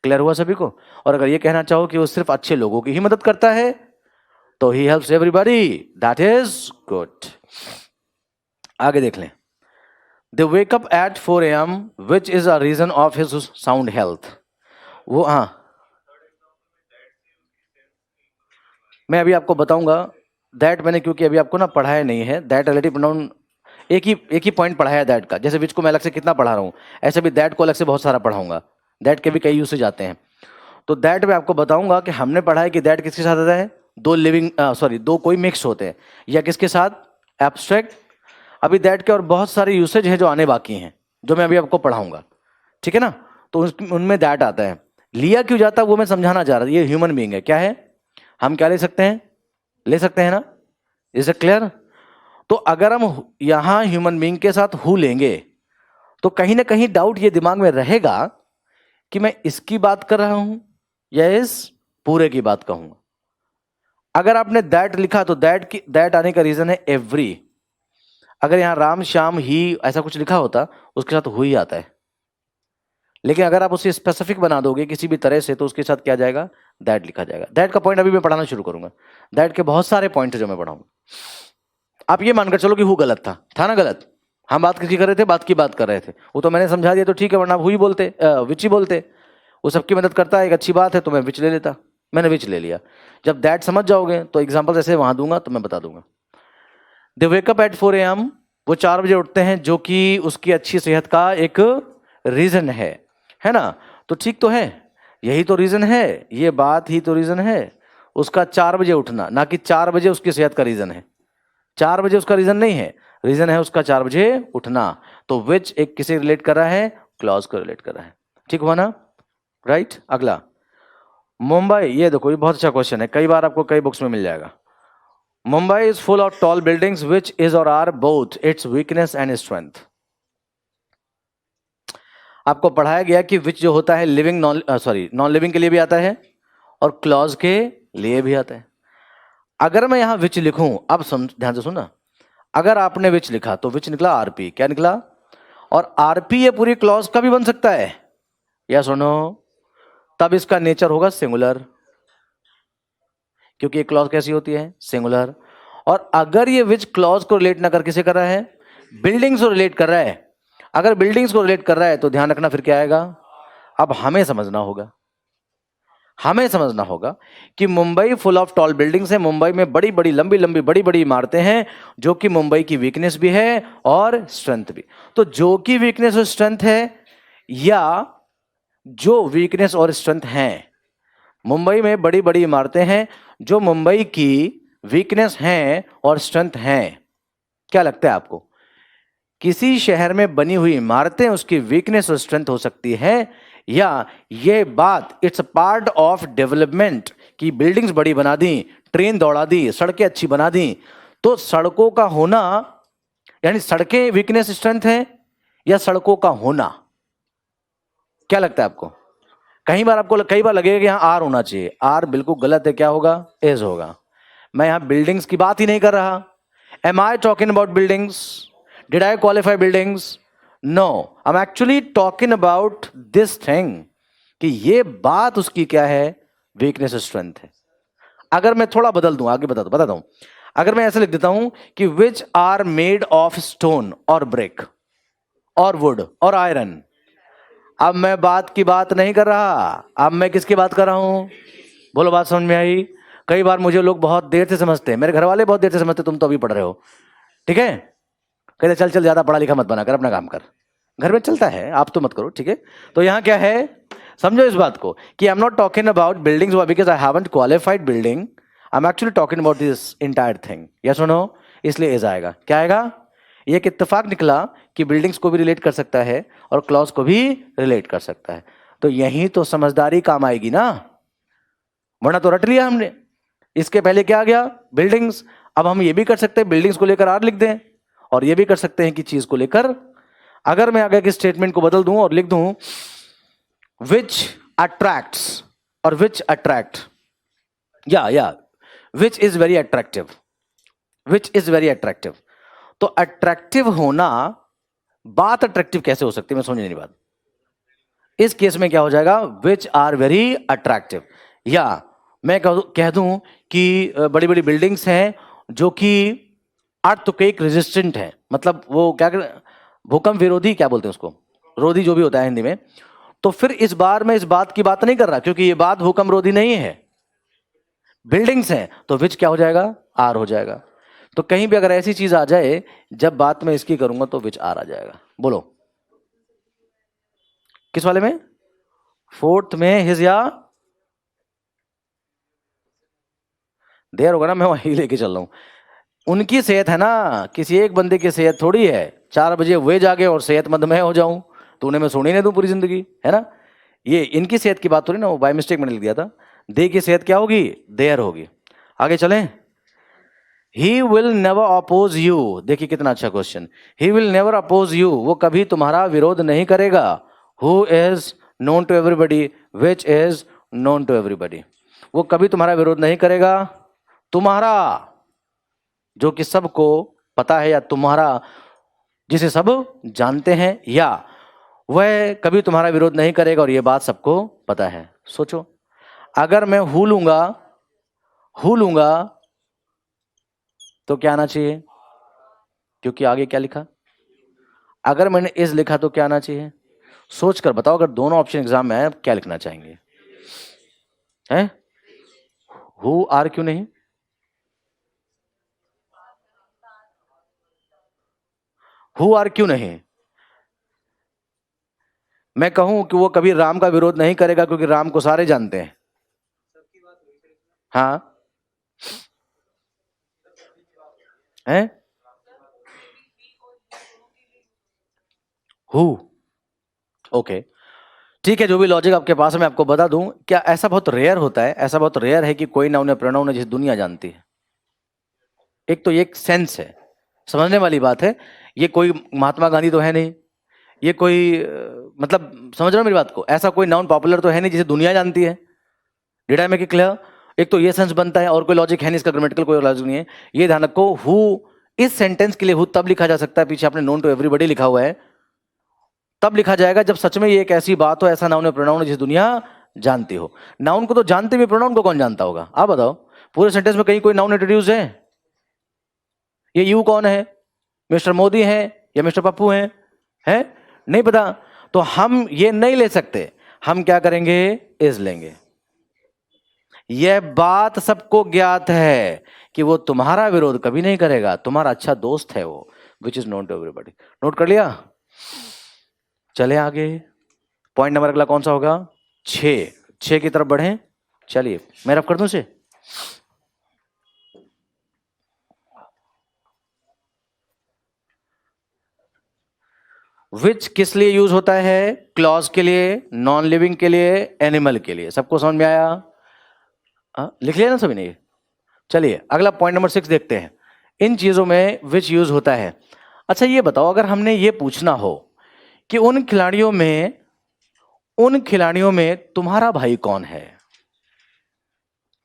क्लियर हुआ सभी को? और अगर ये कहना चाहो कि वो सिर्फ अच्छे लोगों की ही मदद करता है, तो he helps everybody, that is good. आगे देख लें। They wake up at 4 AM, which is a reason of his sound health. वो, हाँ, मैं अभी आपको बताऊंगा। दैट मैंने क्योंकि अभी आपको ना पढ़ाया नहीं है, दैट रिलेटिव प्रोनाउन एक ही पॉइंट पढ़ाया है दैट का। जैसे विच को मैं अलग से कितना पढ़ा रहा हूं, ऐसे भी दैट को अलग से बहुत सारा पढ़ाऊंगा। दैट के भी कई यूसेज आते हैं। तो दैट में आपको बताऊंगा कि हमने पढ़ा है कि दैट किसके साथ आता है? दो लिविंग, दो कोई मिक्स होते हैं, या किसके साथ? एब्स्ट्रैक्ट। अभी दैट के और बहुत सारे यूसेज हैं जो आने बाकी हैं, जो मैं अभी आपको पढ़ाऊंगा, ठीक है ना? तो उनमें दैट आता है। लिया क्यों जाता है वो मैं समझाना चाह रहा था। ये ह्यूमन बीइंग है, क्या है? हम क्या ले सकते हैं? ले सकते हैं ना? Is it clear? तो अगर हम यहां ह्यूमन बीइंग के साथ हु लेंगे, तो कहीं ना कहीं डाउट ये दिमाग में रहेगा कि मैं इसकी बात कर रहा हूं या इस पूरे की बात कहूंगा। अगर आपने दैट लिखा तो दैट आने का रीजन है एवरी। अगर यहां राम, श्याम, ही ऐसा कुछ लिखा होता, उसके साथ हु ही आता है। लेकिन अगर आप उसे स्पेसिफिक बना दोगे किसी भी तरह से, तो उसके साथ क्या जाएगा? दैट लिखा जाएगा। दैट का पॉइंट अभी मैं पढ़ाना शुरू करूंगा। दैट के बहुत सारे पॉइंट है जो मैं पढ़ाऊंगा। आप ये मानकर चलो कि हु गलत था ना? गलत। हम बात किसकी कर रहे थे? बात की बात कर रहे थे। वो तो मैंने समझा दिया तो ठीक है, वरना आप हु ही बोलते, विच ही बोलते। वो सबकी मदद करता है, एक अच्छी बात है, तो मैं विच ले लेता। मैंने विच ले लिया। जब दैट समझ जाओगे तो एग्जाम्पल जैसे वहां दूंगा तो मैं बता दूंगा। दे वेकअप एट 4 AM, वो 4 बजे उठते हैं, जो कि उसकी अच्छी सेहत का एक रीजन है ना? तो ठीक तो है, यही तो रीजन है, ये बात ही तो रीजन है उसका 4 बजे उठना, ना कि 4 बजे उसकी सेहत का रीजन है। 4 बजे उसका रीजन नहीं है, रीजन है उसका 4 बजे उठना। तो विच एक किसे रिलेट कर रहा है? क्लॉज को रिलेट कर रहा है। ठीक हुआ ना? राइट। अगला, मुंबई, ये देखो ये बहुत अच्छा क्वेश्चन है, कई बार आपको कई बुक्स में मिल जाएगा। Mumbai is full of tall buildings which is और are both its weakness and strength. आपको पढ़ाया गया कि विच जो होता है लिविंग नॉन लिविंग के लिए भी आता है और क्लॉज के लिए भी आता है। अगर मैं यहां विच लिखूं, अब ध्यान से सुनना, अगर आपने विच लिखा तो विच निकला आरपी, क्या निकला, और आरपी ये पूरी क्लॉज का भी बन सकता है, या सुनो, तब इसका नेचर होगा सिंगुलर, क्योंकि एक क्लॉज कैसी होती है, सिंगुलर। और अगर ये विच क्लॉज को रिलेट ना कर किसे कर रहा है, बिल्डिंग्स को रिलेट कर रहा है, अगर बिल्डिंग्स को रिलेट कर रहा है तो ध्यान रखना फिर क्या आएगा। अब हमें समझना होगा, हमें समझना होगा कि Mumbai full of tall buildings है, मुंबई में बड़ी बड़ी लंबी लंबी बड़ी बड़ी इमारतें हैं, जो कि मुंबई की वीकनेस भी है और स्ट्रेंथ भी। तो जो कि वीकनेस और स्ट्रेंथ है, या जो वीकनेस और स्ट्रेंथ है, मुंबई में बड़ी बड़ी इमारतें हैं जो मुंबई की वीकनेस हैं और स्ट्रेंथ हैं। क्या लगता है आपको, किसी शहर में बनी हुई इमारतें उसकी वीकनेस और स्ट्रेंथ हो सकती है, या ये बात इट्स पार्ट ऑफ डेवलपमेंट की बिल्डिंग्स बड़ी बना दी, ट्रेन दौड़ा दी, सड़कें अच्छी बना दी, तो सड़कों का होना, यानी सड़कें वीकनेस स्ट्रेंथ है, या सड़कों का होना, क्या लगता है आपको। कई बार आपको कई बार लगेगा कि यहां आर होना चाहिए, आर बिल्कुल गलत है, क्या होगा, एज होगा। मैं यहां बिल्डिंग्स की बात ही नहीं कर रहा। Am I talking about buildings, did I qualify buildings, no, I am actually talking about this thing, कि ये बात उसकी क्या है, वीकनेस स्ट्रेंथ है। अगर मैं थोड़ा बदल दूं, आगे बताता हूं, अगर मैं ऐसे लिख देता हूं कि which are made of stone और ब्रिक और वुड और आयरन, अब मैं बात की बात नहीं कर रहा, अब मैं किसकी बात कर रहा हूं, बोलो बात समझ में आई। कई बार मुझे लोग बहुत देर से समझते हैं, मेरे घर वाले बहुत देर से समझते, तुम तो अभी पढ़ रहे हो, ठीक है, कहते चल चल ज्यादा पढ़ा लिखा मत बना कर, अपना काम कर, घर में चलता है, आप तो मत करो, ठीक है। तो यहां क्या है, समझो इस बात को कि आई am not talking about buildings because I haven't qualified building, I am actually talking about this entire thing, yes और नो, इसलिए इज आएगा, क्या आएगा। ये एक इत्तेफाक निकला कि बिल्डिंग्स को भी रिलेट कर सकता है और क्लॉज को भी रिलेट कर सकता है, तो यही तो समझदारी काम आएगी ना, वरना तो रट लिया हमने। इसके पहले क्या आ गया, बिल्डिंग्स, अब हम ये भी कर सकते हैं बिल्डिंग्स को लेकर आर लिख दें, और ये भी कर सकते हैं कि चीज को लेकर, अगर मैं आगे के स्टेटमेंट को बदल दूं और लिख दूं विच अट्रैक्ट्स और विच अट्रैक्ट, या which is very attractive, which is very attractive, तो अट्रैक्टिव होना, बात अट्रैक्टिव कैसे हो सकती है, मैं समझ नहीं बात। इस केस में क्या हो जाएगा, विच आर वेरी अट्रैक्टिव, या मैं कह दूं कि बड़ी बड़ी बिल्डिंग्स हैं जो कि अर्थक्वेक रेजिस्टेंट है, मतलब वो क्या भूकंप विरोधी, क्या बोलते हैं उसको, रोधी जो भी होता है हिंदी में। तो फिर इस बार मैं इस बात की बात नहीं कर रहा, क्योंकि ये बात भूकंप रोधी नहीं है, बिल्डिंग्स हैं, तो विच क्या हो जाएगा, आर हो जाएगा। तो कहीं भी अगर ऐसी चीज आ जाए जब बात मैं इसकी करूंगा तो विच आर आ जाएगा, बोलो किस वाले में, फोर्थ में हिज या देर होगा ना, मैं वहीं लेके चल रहा हूं। उनकी सेहत है ना, किसी एक बंदे की सेहत थोड़ी है 4 बजे वे जागे और सेहतमंद मैं हो जाऊं, तो उन्हें मैं सोने नहीं दूं पूरी जिंदगी, है ना। ये इनकी सेहत की बात थोड़ी ना, वो बाय मिस्टेक मैंने लिख दिया था। दे की सेहत क्या होगी, देर होगी। आगे चलें, he will never oppose you, देखिए कितना अच्छा question, he will never oppose you, वो कभी तुम्हारा विरोध नहीं करेगा, who is known to everybody, which is known to everybody, वो कभी तुम्हारा विरोध नहीं करेगा, तुम्हारा जो कि सबको पता है, या तुम्हारा जिसे सब जानते हैं, या वह कभी तुम्हारा विरोध नहीं करेगा और यह बात सबको पता है। सोचो, अगर मैं हु लूंगा तो क्या आना चाहिए, क्योंकि आगे क्या लिखा, अगर मैंने इज लिखा तो क्या आना चाहिए, सोचकर बताओ, अगर दोनों ऑप्शन एग्जाम में है क्या लिखना चाहेंगे, हैं, हु आर क्यों नहीं, हु आर क्यों नहीं, मैं कहूं कि वो कभी राम का विरोध नहीं करेगा क्योंकि राम को सारे जानते हैं, हाँ, हैं, हु, ओके, ठीक है, जो भी लॉजिक आपके पास है मैं आपको बता दूं, क्या ऐसा बहुत रेयर होता है, ऐसा बहुत रेयर है कि कोई नाउन या प्रोनाउन है जिसे दुनिया जानती है। एक तो ये एक सेंस है, समझने वाली बात है। ये कोई महात्मा गांधी तो है नहीं, ये कोई मतलब समझ रहे हो मेरी बात को, ऐसा कोई नाउन पॉपुलर तो है नहीं जिसे दुनिया जानती है। Did I make it clear? एक तो ये सेंस बनता है, और कोई लॉजिक है नहीं, इसका ग्रामेटिकल कोई लॉजिक नहीं है। ये ध्यान रखो, हु इस सेंटेंस के लिए हु तब लिखा जा सकता है, पीछे आपने नोन टू एवरीबॉडी लिखा हुआ है, तब लिखा जाएगा जब सच में ये एक ऐसी बात हो, ऐसा नाउन या प्रोनाउन है जिसे दुनिया जानती हो। नाउन को तो जानते भी, प्रोनाउन को कौन जानता होगा? आप बताओ, पूरे सेंटेंस में कहीं कोई नाउन इंट्रोड्यूस है? ये यू कौन है? मिस्टर मोदी है या मिस्टर पप्पू है? नहीं पता। तो हम ये नहीं ले सकते, हम क्या करेंगे? इज लेंगे। यह बात सबको ज्ञात है कि वो तुम्हारा विरोध कभी नहीं करेगा, तुम्हारा अच्छा दोस्त है वो, which is known to everybody. Note कर लिया? चले आगे, पॉइंट नंबर अगला कौन सा होगा? 6 की तरफ बढ़े। चलिए मैं रफ कर दूं इसे। विच किस लिए यूज होता है? क्लॉज के लिए, नॉन लिविंग के लिए, एनिमल के लिए। सबको समझ में आया? लिख लिया ना सभी ने? चलिए अगला पॉइंट नंबर 6 देखते हैं, इन चीजों में विच यूज होता है। अच्छा ये बताओ, अगर हमने ये पूछना हो कि उन खिलाड़ियों में तुम्हारा भाई कौन है,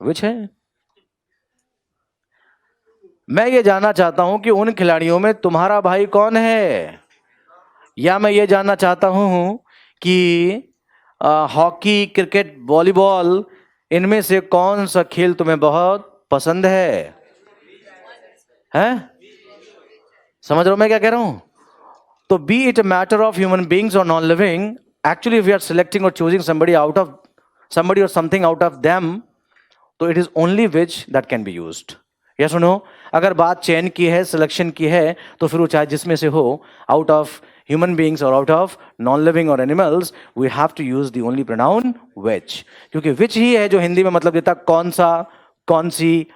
विच है। मैं ये जानना चाहता हूं कि उन खिलाड़ियों में तुम्हारा भाई कौन है, या मैं ये जानना चाहता हूं कि हॉकी, क्रिकेट, वॉलीबॉल, इनमें से कौन सा खेल तुम्हें बहुत पसंद है? समझ रहे हो मैं क्या कह रहा हूं? तो be it a matter of human beings और non living, actually we are selecting और choosing somebody or something out of them, तो it is only which that can be used. या सुनो, अगर बात चयन की है, सिलेक्शन की है, तो फिर वो चाहे जिसमें से हो, आउट ऑफ ह्यूमन बींग्स और आउट ऑफ नॉन लिविंग और animals, we have to use the only pronoun which, क्योंकि विच ही है जो हिंदी में मतलब देता कौन सा, कौन सी।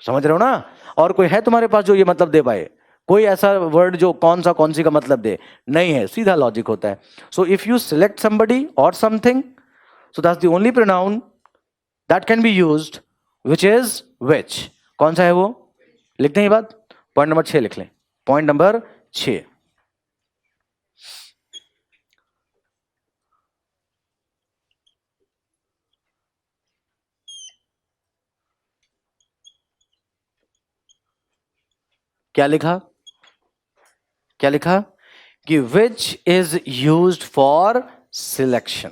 समझ रहे हो ना? और कोई है तुम्हारे पास जो ये मतलब दे पाए? कोई ऐसा वर्ड जो कौन सा कौन सी का मतलब दे? नहीं है, सीधा लॉजिक होता है। So if you select somebody और something, so that's the only pronoun that can be used, which is which. कौन सा है वो? लिख दें ये बात, पॉइंट नंबर 6 लिख लें। पॉइंट नंबर 6, क्या लिखा? क्या लिखा? कि which is used for selection,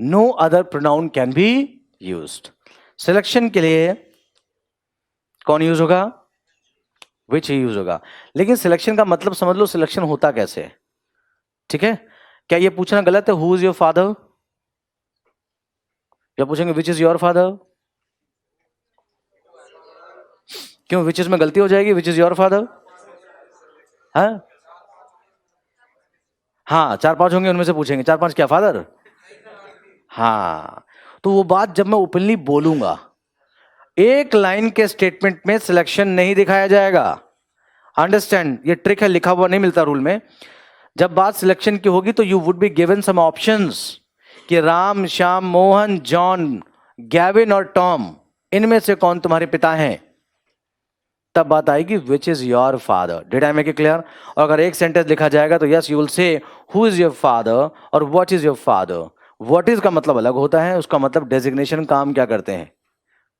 no other pronoun can be used. Selection के लिए कौन यूज होगा? विच ही यूज होगा। लेकिन सिलेक्शन का मतलब समझ लो, सिलेक्शन होता कैसे है। ठीक है? क्या ये पूछना गलत है हु इज योर फादर? या पूछेंगे विच इज योर फादर? क्यों विच इज में गलती हो जाएगी? विच इज योर फादर? हाँ 4-5 होंगे, उनमें से पूछेंगे 4-5 क्या फादर? हाँ, तो वो बात जब मैं ओपनली बोलूंगा, एक लाइन के स्टेटमेंट में सिलेक्शन नहीं दिखाया जाएगा। अंडरस्टैंड? ये ट्रिक है, लिखा हुआ नहीं मिलता रूल में। जब बात सिलेक्शन की होगी तो you would be given some options कि राम, श्याम, मोहन, जॉन, गैविन और टॉम, इनमें से कौन तुम्हारे पिता हैं। तब बात आएगी which is your father. Did I make it clear? और अगर एक सेंटेंस लिखा जाएगा तो yes you will say who is your father और what is your father. What is का मतलब अलग होता है, उसका मतलब डेजिग्नेशन, काम क्या करते हैं,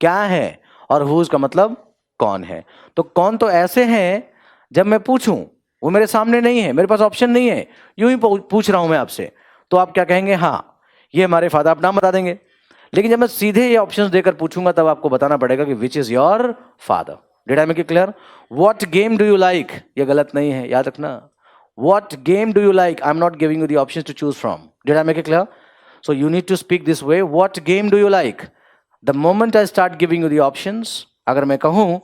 क्या है, और हुज का मतलब कौन है। तो कौन तो ऐसे हैं, जब मैं पूछूं वो मेरे सामने नहीं है, मेरे पास ऑप्शन नहीं है, यूं ही पूछ रहा हूं मैं आपसे, तो आप क्या कहेंगे? हाँ ये हमारे फादर, आप नाम बता देंगे। लेकिन जब मैं सीधे ये ऑप्शंस देकर पूछूंगा तब आपको बताना पड़ेगा कि which is your father. Did I make it clear? What game do you like, ये गलत नहीं है, याद रखना। What game do you like, I am not giving you the options to choose from. Did I make it clear? So you need to speak this way. What game do you like? The moment I start giving you the options, अगर मैं कहूं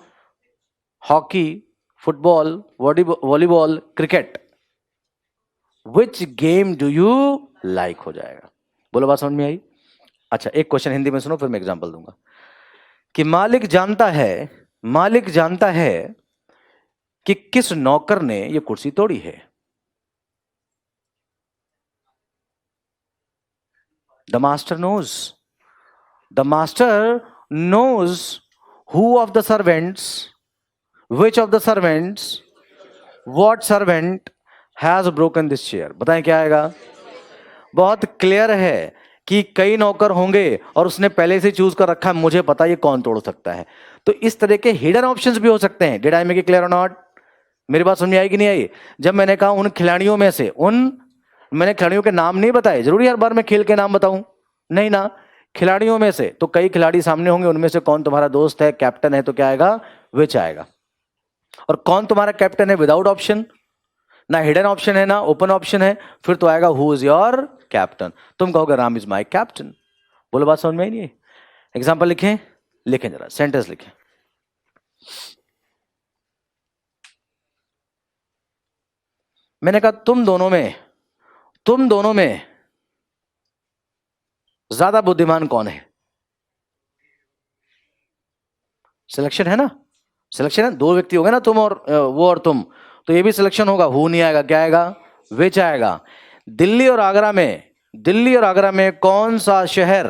hockey, football, volleyball, cricket, which game do you like हो जाएगा। बोलो बात समझ में आई? अच्छा एक क्वेश्चन हिंदी में सुनो, फिर मैं एग्जांपल दूंगा। कि मालिक जानता है कि किस नौकर ने यह कुर्सी तोड़ी है। The master knows, the master knows who of the servants, which of the servants, what servant has broken this chair. बताएं क्या आएगा? बहुत क्लियर है कि कई नौकर होंगे और उसने पहले से चूज कर रखा है, मुझे पता ये कौन तोड़ सकता है। तो इस तरह के हिडन ऑप्शंस भी हो सकते हैं। Did I make it clear और नॉट? मेरी बात समझ में आई कि नहीं आई? जब मैंने कहा उन खिलाड़ियों में से, मैंने खिलाड़ियों के नाम नहीं बताए। जरूरी हर बार मैं खेल के नाम बताऊं? नहीं ना। खिलाड़ियों में से तो कई खिलाड़ी सामने होंगे, उनमें से कौन तुम्हारा दोस्त है, कैप्टन है, तो क्या आएगा? विच आएगा। और कौन तुम्हारा कैप्टन है विदाउट ऑप्शन, ना हिडन ऑप्शन है ना ओपन ऑप्शन है, फिर तो आएगा हु इज योर कैप्टन। तुम कहोगे राम इज माई कैप्टन। बोलो, बात समझ में आई नहीं? एग्जाम्पल लिखें, लिखें जरा, सेंटेंस लिखें। मैंने कहा तुम दोनों में ज्यादा बुद्धिमान कौन है? सिलेक्शन है ना, सिलेक्शन है। दो व्यक्ति हो गए ना, तुम और वो और तुम, तो ये भी सिलेक्शन होगा। हु नहीं आएगा, क्या आएगा? विच आएगा। दिल्ली और आगरा में कौन सा शहर,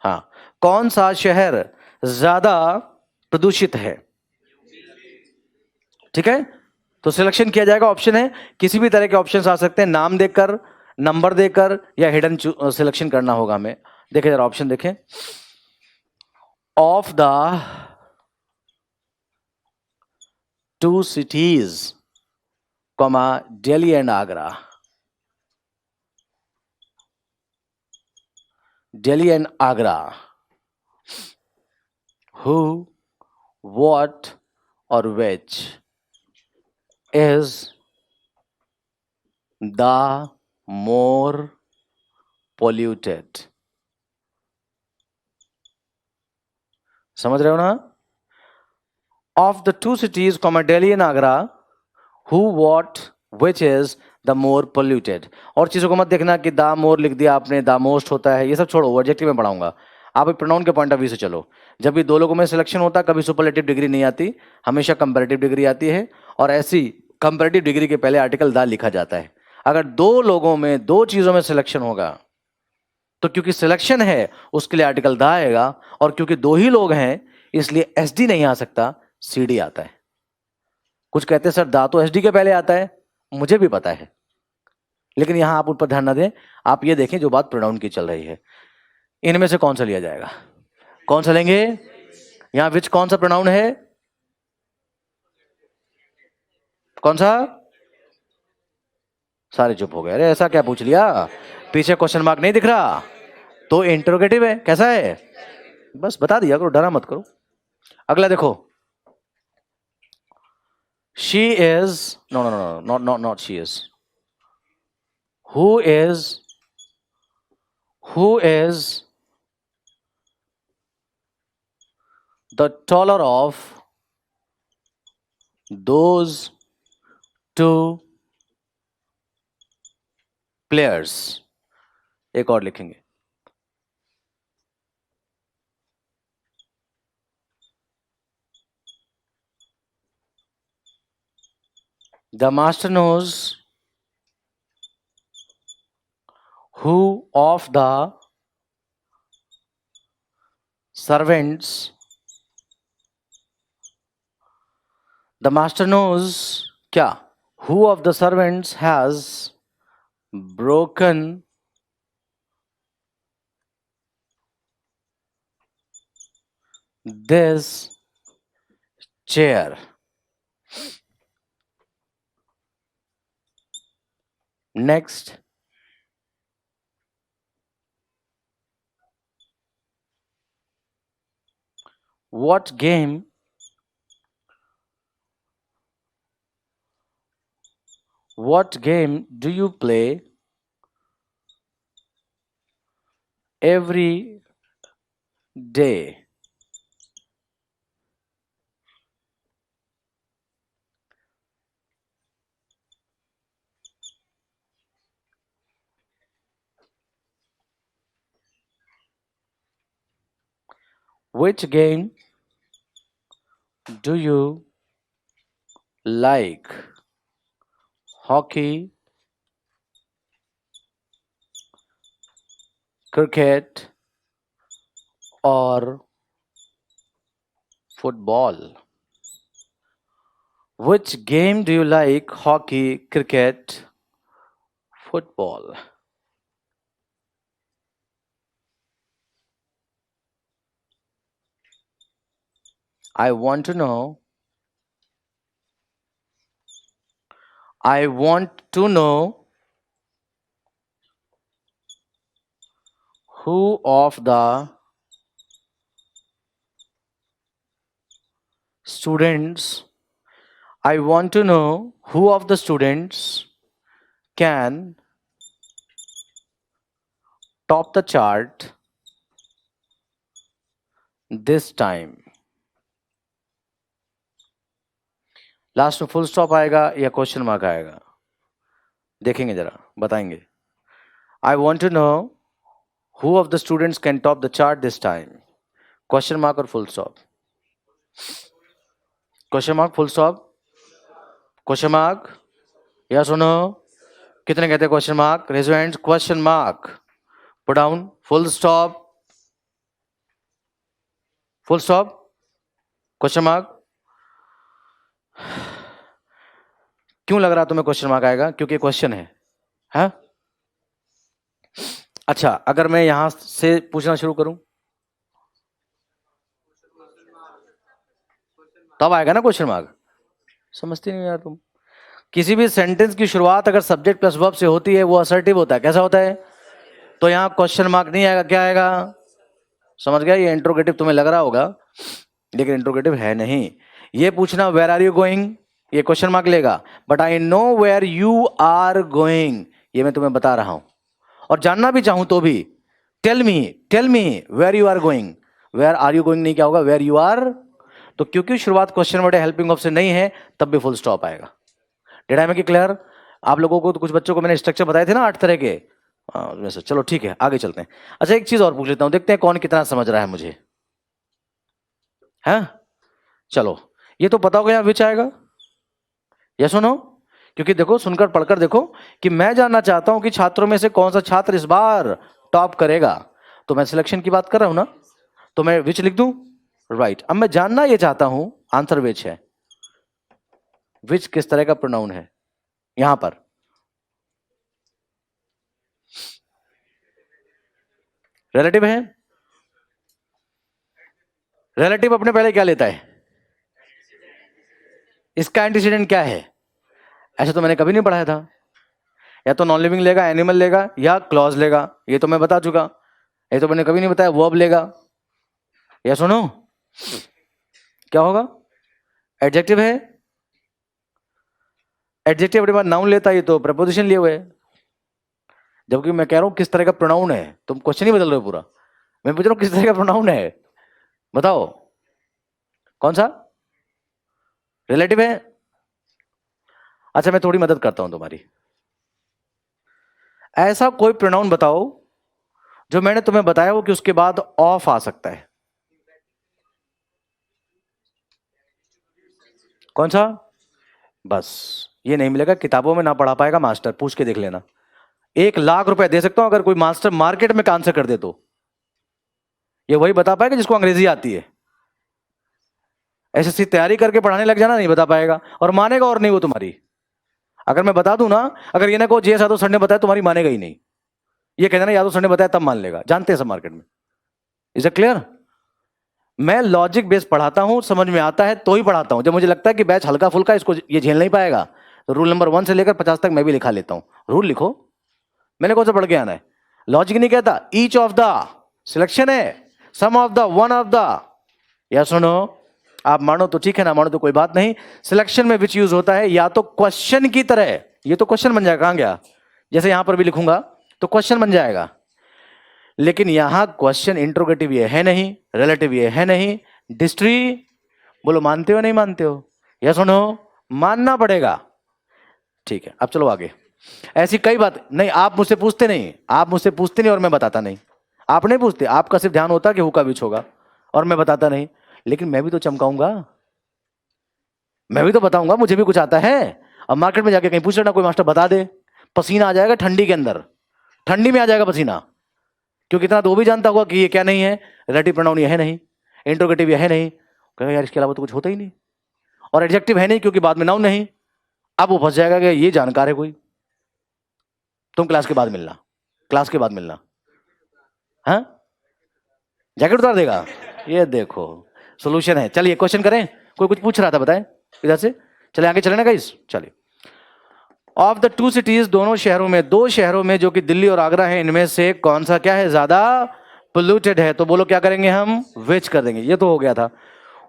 हाँ, कौन सा शहर ज्यादा प्रदूषित है? ठीक है, तो सिलेक्शन किया जाएगा। ऑप्शन है, किसी भी तरह के ऑप्शंस आ सकते हैं, नाम देकर, नंबर देकर, या हिडन सिलेक्शन करना होगा हमें। देखें जरा ऑप्शन देखें। Of the two cities, comma, Delhi and Agra, Delhi and Agra, who, what or which is the more polluted? समझ रहे हो ना? Of the two cities, comma, Delhi and Agra, who, what, which is the more polluted? और चीजों को मत देखना कि द मोर लिख दिया आपने, द मोस्ट होता है, ये सब छोड़ो, एडजेक्टिव में पढ़ाऊंगा। आप एक प्रोनाउन के पॉइंट ऑफ व्यू से चलो। जब भी दो लोगों में सिलेक्शन होता, कभी सुपरलेटिव डिग्री नहीं आती, हमेशा कंपैरेटिव डिग्री आती है। और ऐसी कंपैरेटिव डिग्री के पहले आर्टिकल द लिखा जाता है। अगर दो लोगों में, दो चीजों में सिलेक्शन होगा, तो क्योंकि सिलेक्शन है उसके लिए आर्टिकल द आएगा, और क्योंकि दो ही लोग हैं इसलिए एसडी नहीं आ सकता, सीडी आता है। कुछ कहते हैं सर दा तो एसडी के पहले आता है, मुझे भी पता है, लेकिन यहां आप उन पर ध्यान ना दें। आप ये देखें जो बात प्रोनाउन की चल रही है, इनमें से कौन सा लिया जाएगा? कौन सा लेंगे? यहां विच कौन सा प्रोनाउन है? कौन सा? सारे चुप हो गए। अरे ऐसा क्या पूछ लिया? पीछे क्वेश्चन मार्क नहीं दिख रहा तो इंटरोगेटिव है। कैसा है? बस बता दिया करो, डरा मत करो। अगला देखो, she is, no, not she is, who is the taller of those two players? एक और लिखेंगे, the master knows who of the servants, the master knows क्या? Who of the servants has broken this chair? Next, what game do you play every day? Which game do you like? Hockey, cricket or football? Which game do you like? Hockey, cricket, football? I want to know. I want to know who of the students, I want to know who of the students can top the chart this time. Last में full stop आएगा या question mark आएगा, देखेंगे जरा, बताएंगे. I want to know who of the students can top the chart this time. Question mark और full stop. Question mark, full stop, question mark, या सुनो. कितने कहते हैं question mark? Raise your hands. Question mark, put down. Full stop, full stop, question mark. क्यों लग रहा तुम्हें क्वेश्चन मार्क आएगा? क्योंकि क्वेश्चन है. हाँ, अच्छा, अगर मैं यहां से पूछना शुरू करूं तब आएगा ना क्वेश्चन मार्क. समझती नहीं यार तुम. किसी भी सेंटेंस की शुरुआत अगर सब्जेक्ट प्लस वर्ब से होती है वो असर्टिव होता है. कैसा होता है? तो यहां क्वेश्चन मार्क नहीं आएगा. क्या आएगा? समझ गया? ये इंट्रोगेटिव तुम्हें लग रहा होगा, लेकिन इंट्रोगेटिव है नहीं. ये पूछना वेयर आर यू गोइंग, ये क्वेश्चन मार्क लेगा. But I know where you are going, ये मैं तुम्हें बता रहा हूं. और जानना भी चाहूं तो भी tell me where you are going. Where are you going नहीं, क्या होगा? Where you are. तो क्योंकि शुरुआत क्वेश्चन वर्ड हेल्पिंग ऑफ से नहीं है, तब भी फुल स्टॉप आएगा. Did I make clear? आप लोगों को तो कुछ बच्चों को मैंने स्ट्रक्चर बताए थे ना 8 तरह के. वैसे चलो ठीक है, आगे चलते हैं. अच्छा, एक चीज और पूछ लेता हूं, देखते हैं कौन कितना समझ रहा है मुझे. है, चलो. ये तो पता होगा यहाँ विच आएगा, या सुनो. क्योंकि देखो, सुनकर पढ़कर देखो कि मैं जानना चाहता हूं कि छात्रों में से कौन सा छात्र इस बार टॉप करेगा. तो मैं सिलेक्शन की बात कर रहा हूं ना, तो मैं विच लिख दूं. राइट. अब मैं जानना ये चाहता हूं आंसर विच है. विच किस तरह का प्रोनाउन है यहां पर? रिलेटिव है. रिलेटिव अपने पहले क्या लेता है? इसका एंटीसीडेंट क्या है? ऐसा तो मैंने कभी नहीं पढ़ाया था. या तो नॉन लिविंग लेगा, एनिमल लेगा, या क्लॉज लेगा. ये तो मैं बता चुका. ये तो मैंने कभी नहीं बताया. वर्ब लेगा. या सुनो, क्या होगा? एडजेक्टिव है. एडजेक्टिव अपने बाद नाउन लेता है, ये तो प्रपोजिशन लिए हुए. जबकि मैं कह रहा हूं किस तरह का प्रोनाउन है. तुम क्वेश्चन ही बदल रहे हो पूरा. मैं पूछ रहा हूं किस तरह का प्रोनाउन है, बताओ. कौन सा? रिलेटिव है. अच्छा, मैं थोड़ी मदद करता हूं तुम्हारी. ऐसा कोई प्रोनाउन बताओ जो मैंने तुम्हें बताया हो कि उसके बाद ऑफ आ सकता है. कौन सा? बस ये नहीं मिलेगा, किताबों में ना पढ़ा पाएगा मास्टर. पूछ के देख लेना. 1,00,000 रुपए दे सकता हूं अगर कोई मास्टर मार्केट में आंसर कर दे तो. ये वही बता पाएगा जिसको अंग्रेजी आती है. एसएससी तैयारी करके पढ़ाने लग जाना, नहीं बता पाएगा. और मानेगा और नहीं वो तुम्हारी. अगर मैं बता दूं ना, अगर ये ना को जेएस यादव सर ने बताया, तुम्हारी मानेगा ही नहीं. ये कहना ना यादव सर ने बताया तब मान लेगा. जानते हैं सब मार्केट में. Is it clear? मैं लॉजिक बेस पढ़ाता हूं, समझ में आता है तो ही पढ़ाता हूं. जब मुझे लगता है कि बैच हल्का फुल्का, इसको ये झेल नहीं पाएगा, तो रूल नंबर 1 से लेकर 50 तक मैं भी लिखा लेता हूं. रूल लिखो. मैंने कौन सा पढ़ के आना है? लॉजिक नहीं कहता. ईच ऑफ द सिलेक्शन है, some of the, one of the. या सुनो, आप मानो तो ठीक है, ना मानो तो कोई बात नहीं. सिलेक्शन में विच यूज होता है या तो क्वेश्चन की तरह, ये तो क्वेश्चन बन जाएगा. कहां गया? जैसे यहां पर भी लिखूंगा तो क्वेश्चन बन जाएगा. लेकिन यहां क्वेश्चन इंट्रोगेटिव ये है नहीं, रिलेटिव ये है नहीं. डिस्ट्री बोलो, मानते हो नहीं मानते हो? या सुनो, मानना पड़ेगा. ठीक है, अब चलो आगे. ऐसी कई बात नहीं. आप मुझसे पूछते नहीं, आप मुझसे पूछते नहीं और मैं बताता नहीं. आप नहीं पूछते, आपका सिर्फ ध्यान होता कि हुक्का विच होगा और मैं बताता नहीं. लेकिन मैं भी तो चमकाऊंगा, मैं भी तो बताऊंगा, मुझे भी कुछ आता है. अब मार्केट में जाके कहीं पूछ लेना, कोई मास्टर बता दे. पसीना आ जाएगा ठंडी के अंदर, ठंडी में आ जाएगा पसीना. क्योंकि इतना तो वो भी जानता होगा कि ये क्या नहीं है, रिलेटिव प्रोनाउन ये है नहीं, इंट्रोगेटिव ये है नहीं, कहेगा यार इसके अलावा तो कुछ होता ही नहीं, और एडजेक्टिव है नहीं क्योंकि बाद में नाउन नहीं। अब वो फंस जाएगा कि ये जानकार है कोई। तुम क्लास के बाद मिलना, क्लास के बाद मिलना। हाँ, जैकेट उतार देगा। ये देखो सॉल्यूशन है। चलिए क्वेश्चन करें, कोई कुछ पूछ रहा था बताएं इधर से। चले आगे चले ना गाइस। चलिए, ऑफ द टू सिटीज, दोनों शहरों में, दो शहरों में जो कि दिल्ली और आगरा है, इनमें से कौन सा क्या है, ज्यादा पोल्यूटेड है? तो बोलो क्या करेंगे हम, विच कर देंगे। ये तो हो गया था।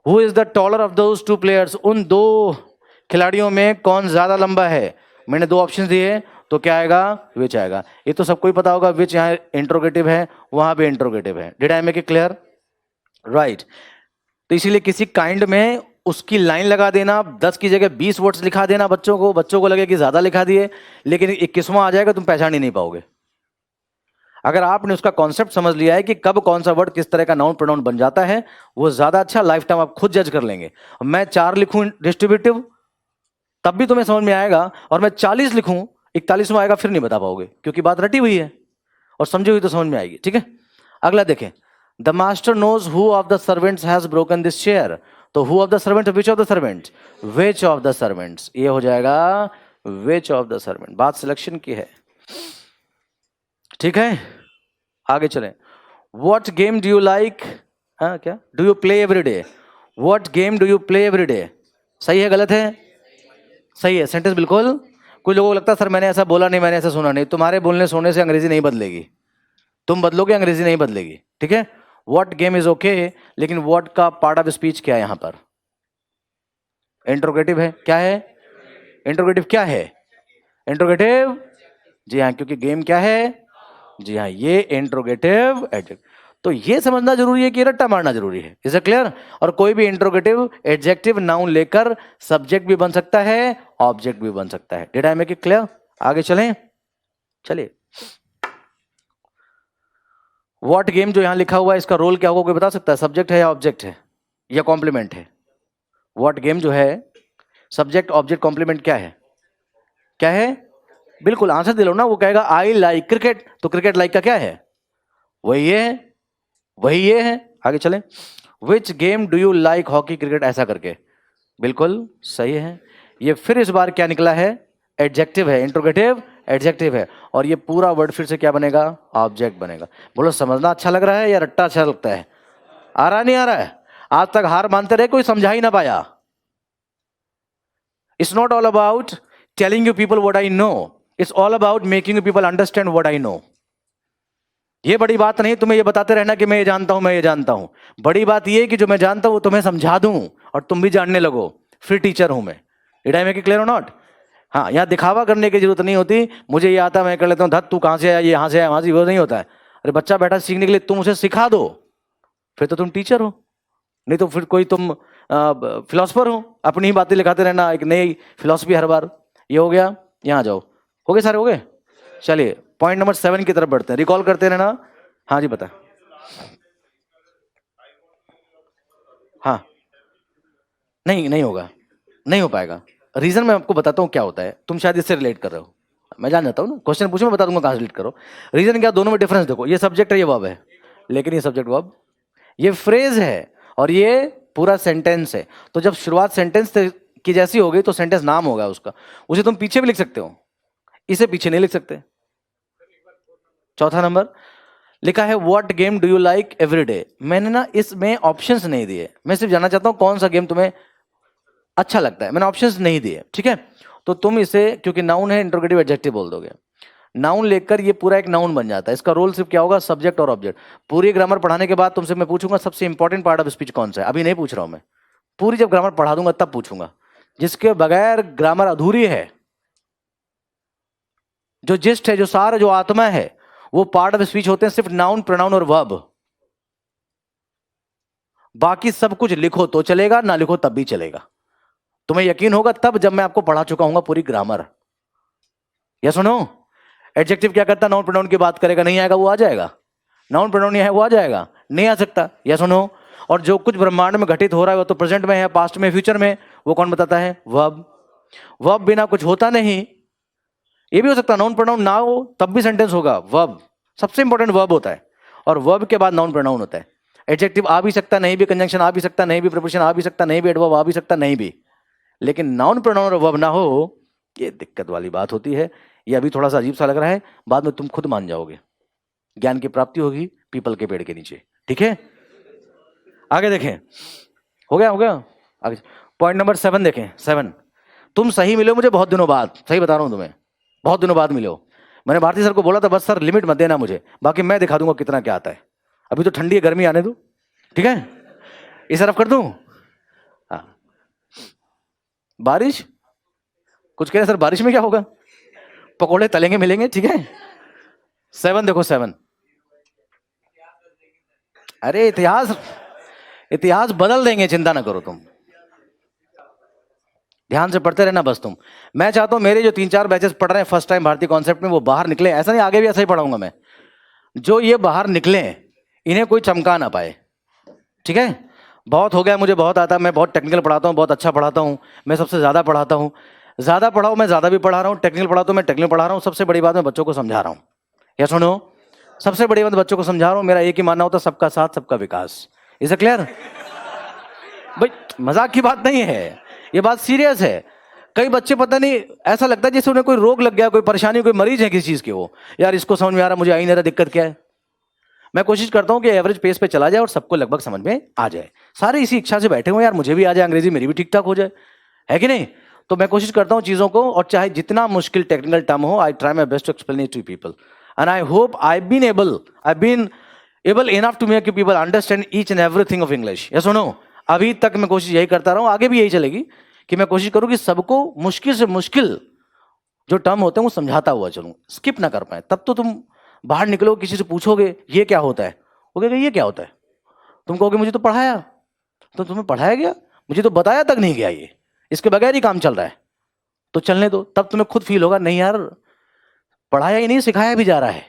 Who is the taller of those two players, उन दो खिलाड़ियों में कौन ज्यादा लंबा है? मैंने दो ऑप्शन दिए तो क्या आएगा, विच आएगा। ये तो सबको ही पता होगा, विच यहाँ इंट्रोगेटिव है, वहां पे इंट्रोगेटिव है। Did I make it clear? Right. तो इसीलिए किसी काइंड में उसकी लाइन लगा देना, 10 की जगह 20 वर्ड्स लिखा देना बच्चों को लगे कि ज्यादा लिखा दिए, लेकिन 21वां आ जाएगा, तुम पहचान ही नहीं पाओगे। अगर आपने उसका कॉन्सेप्ट समझ लिया है कि कब कौन सा वर्ड किस तरह का नाउन प्रोनाउन बन जाता है, वो ज्यादा अच्छा, लाइफ टाइम आप खुद जज कर लेंगे। मैं 4 लिखूं डिस्ट्रीब्यूटिव, तब भी तुम्हें समझ में आएगा, और मैं 40 लिखूं 41वां आएगा, फिर नहीं बता पाओगे, क्योंकि बात रटी हुई है और समझी हुई तो समझ में आएगी। ठीक है, अगला देखें। The master knows who of the servants has broken this chair. तो who of the servant, which of the servants, which of the servants, ये हो जाएगा विच ऑफ द सर्वेंट। बात सिलेक्शन की है। ठीक है, आगे चलें। What game do you like, हाँ क्या, do you play every day? What game do you play every day? सही है गलत है? सही है, सेंटेंस बिल्कुल। कुछ लोगों को लगता है सर मैंने ऐसा बोला नहीं, मैंने ऐसा सुना नहीं। तुम्हारे बोलने सुनने से अंग्रेजी नहीं बदलेगी, तुम बदलोगे अंग्रेजी नहीं बदलेगी। ठीक है, व्हाट गेम इज ओके, लेकिन व्हाट का पार्ट ऑफ स्पीच क्या है यहां पर? इंट्रोगेटिव है। क्या है? इंट्रोगेटिव क्या है? इंट्रोगेटिव, जी हाँ, क्योंकि गेम क्या है, जी हाँ, ये इंट्रोगेटिव एडजेक्टिव। तो ये समझना जरूरी है कि रट्टा मारना जरूरी है। Is it clear? और कोई भी इंट्रोगेटिव एडजेक्टिव नाउन लेकर सब्जेक्ट भी बन सकता है, ऑब्जेक्ट भी बन सकता है। Did I make it clear? आगे चलें। चलिए, व्हाट गेम जो यहां लिखा हुआ है, इसका रोल क्या होगा, कोई बता सकता है? सब्जेक्ट है या ऑब्जेक्ट है या कॉम्प्लीमेंट है? व्हाट गेम जो है, सब्जेक्ट ऑब्जेक्ट कॉम्प्लीमेंट क्या है? क्या है? बिल्कुल आंसर दिलो ना। वो कहेगा आई लाइक क्रिकेट, तो क्रिकेट लाइक का क्या है? वही ये है, वही ये है। आगे चलें। Which game do you like, hockey, cricket, ऐसा करके। बिल्कुल सही है। ये फिर इस बार क्या निकला है, एडजेक्टिव है, इंट्रोगेटिव एडजेक्टिव है, और ये पूरा वर्ड फिर से क्या बनेगा, ऑब्जेक्ट बनेगा। बोलो समझना अच्छा लग रहा है या रट्टा अच्छा लगता है? आ रहा नहीं आ रहा है? आज तक हार मानते रहे, कोई समझा ही ना पाया। It's not all about telling you people what I know, it's all about making you people understand what I know. ये बड़ी बात नहीं तुम्हें ये बताते रहना कि मैं ये जानता हूं, मैं ये जानता हूं। बड़ी बात ये कि जो मैं जानता हूं वो तुम्हें समझा दूं और तुम भी जानने लगो। फ्री टीचर हूं मैं। Did I make it clear और नॉट? हाँ, यहाँ दिखावा करने की जरूरत नहीं होती, मुझे ये आता मैं कर लेता हूँ, धत तू कहाँ से आया, ये यहाँ से आया, वहां से, वो नहीं होता है। अरे बच्चा बैठा सीखने के लिए, तुम उसे सिखा दो, फिर तो तुम टीचर हो। नहीं तो फिर कोई तुम फिलोसफर हो, अपनी ही बातें लिखाते रहना, एक नई फिलोसफी हर बार। ये हो गया, यहाँ जाओ। हो गए सारे, हो गए। चलिए पॉइंट नंबर 7 की तरफ बढ़ते हैं, रिकॉल करते रहना। हाँ जी बता। हाँ, नहीं नहीं होगा, नहीं हो पाएगा। रीजन मैं आपको बताता हूँ क्या होता है, तुम शायद इससे रिलेट कर रहे हो, मैं जान जाता हूँ ना। क्वेश्चन पूछो, मैं बता दूंगा कहाँ से रिलेट करो। रीजन क्या, दोनों में डिफरेंस देखो। ये सब्जेक्ट है, ये वर्ब है, लेकिन ये सब्जेक्ट वर्ब, ये फ्रेज है और ये पूरा सेंटेंस है। तो जब शुरुआत सेंटेंस की जैसी हो गई तो सेंटेंस नाम होगा उसका। उसे तुम पीछे भी लिख सकते हो, इसे पीछे नहीं लिख सकते। चौथा नंबर लिखा है what game do you like every day. मैंने ना इसमें ऑप्शंस नहीं दिए, मैं सिर्फ जानना चाहता हूं कौन सा गेम तुम्हें अच्छा लगता है, मैंने ऑप्शंस नहीं दिए। ठीक है, तो तुम इसे, क्योंकि नाउन है, इंट्रोगेटिव एडजेक्टिव बोल दोगे। नाउन लेकर ये पूरा एक नाउन बन जाता है। इसका रोल सिर्फ क्या होगा, सब्जेक्ट और ऑब्जेक्ट। पूरी ग्रामर पढ़ाने के बाद तुमसे मैं पूछूंगा सबसे इंपॉर्टेंट पार्ट ऑफ स्पीच कौन सा है, अभी नहीं पूछ रहा हूं मैं, पूरी जब ग्रामर पढ़ा दूंगा तब पूछूंगा। जिसके बगैर ग्रामर अधूरी है, जो जिस्ट है, जो सार, जो आत्मा है, वो पार्ट ऑफ स्पीच होते हैं सिर्फ नाउन, प्रोनाउन और वर्ब। बाकी सब कुछ लिखो तो चलेगा, ना लिखो तब भी चलेगा। तुम्हें यकीन होगा तब जब मैं आपको पढ़ा चुका हूं पूरी ग्रामर। या सुनो, एडजेक्टिव क्या करता, नाउन प्रोनाउन की बात करेगा, नहीं आएगा वो आ जाएगा। नाउन प्रोनाउन है वो आ जाएगा, नहीं आ सकता। या सुनो, और जो कुछ ब्रह्मांड में घटित हो रहा है वो तो प्रेजेंट में है, पास्ट में, फ्यूचर में, वो कौन बताता है, वर्ब। वर्ब बिना कुछ होता नहीं। ये भी हो सकता नाउन प्रोनाउन ना हो तब भी सेंटेंस होगा, वर्ब सबसे इंपॉर्टेंट वर्ब होता है। और वर्ब के बाद नाउन प्रोनाउन होता है। एडजेक्टिव आ भी सकता, नहीं भी, कंजंक्शन आ भी सकता, नहीं भी, प्रीपोजिशन आ भी सकता, नहीं भी, एडवर्ब आ भी सकता, नहीं भी, लेकिन नाउन प्रोनाउन और वर्ब ना हो, ये दिक्कत वाली बात होती है। ये अभी थोड़ा सा अजीब सा लग रहा है, बाद में तुम खुद मान जाओगे, ज्ञान की प्राप्ति होगी पीपल के पेड़ के नीचे। ठीक है, आगे देखें। हो गया आगे। पॉइंट नंबर 7 देखें। 7, तुम सही मिले मुझे बहुत दिनों बाद, सही बता रहा हूं तुम्हें, बहुत दिनों बाद मिले हो। मैंने भारती सर को बोला था बस सर लिमिट मत देना मुझे, बाकी मैं दिखा दूंगा कितना क्या आता है। अभी तो ठंडी है, गर्मी आने दो, ठीक है, इस तरफ कर दूं। हाँ, बारिश, कुछ कह रहे सर बारिश में क्या होगा, पकोड़े तलेंगे मिलेंगे, ठीक है। 7 देखो, 7, अरे इतिहास बदल देंगे, चिंता ना करो तुम, ध्यान से पढ़ते रहना बस तुम। मैं चाहता हूं मेरे जो 3-4 बैचेस पढ़ रहे हैं फर्स्ट टाइम भारतीय कॉन्सेप्ट में, वो बाहर निकले, ऐसा नहीं आगे भी ऐसा ही पढ़ाऊंगा मैं, जो ये बाहर निकले इन्हें कोई चमका ना पाए, ठीक है। बहुत हो गया, मुझे बहुत आता है, मैं बहुत टेक्निकल पढ़ाता हूँ, बहुत अच्छा पढ़ाता हूँ, मैं सबसे ज़्यादा पढ़ाता हूँ, ज़्यादा पढ़ाओ मैं ज़्यादा भी पढ़ा रहा हूँ, टेक्निकल पढ़ाता हूँ मैं टेक्निकल पढ़ा रहा हूँ, सबसे बड़ी बात मैं बच्चों को समझा रहा हूँ। या सुनो, सबसे बड़ी बात बच्चों को समझा रहा हूँ, मेरा एक ही मानना होता है, सबका साथ सबका विकास। इज इट क्लियर भाई, मजाक की बात नहीं है, ये बात सीरियस है। कई बच्चे पता नहीं, ऐसा लगता है जैसे उन्हें कोई रोग लग गया, कोई परेशानी, कोई मरीज है किसी चीज़ के, वो यार इसको समझ में आ रहा, मुझे आ ही नहीं रहा, दिक्कत क्या है। मैं कोशिश करता हूं कि एवरेज पेस पे चला जाए और सबको लगभग समझ में आ जाए। सारे इसी इच्छा से बैठे हुए यार मुझे भी आ जाए, अंग्रेजी मेरी भी ठीक ठाक हो जाए, है कि नहीं। तो मैं कोशिश करता हूं चीज़ों को, और चाहे जितना मुश्किल टेक्निकल टर्म हो, I try my best to explain it to people, and I hope I been able enough to make you people understand each and everything of English. Yes और नो। अभी तक मैं कोशिश यही करता रहा हूं, आगे भी यही चलेगी कि मैं कोशिश करूं कि सबको मुश्किल से मुश्किल जो टर्म होते हैं वो समझाता हुआ चलूं, स्किप ना कर पाए। तब तो तुम बाहर निकलो, किसी से पूछोगे ये क्या होता है, वो कहेगा ये क्या होता है, तुम कहोगे मुझे तो पढ़ाया, तो तुम्हें पढ़ाया गया, मुझे तो बताया तक नहीं गया, ये इसके बगैर ही काम चल रहा है, तो चलने दो। तब तुम्हें खुद फील होगा नहीं यार, पढ़ाया ही नहीं, सिखाया भी जा रहा है।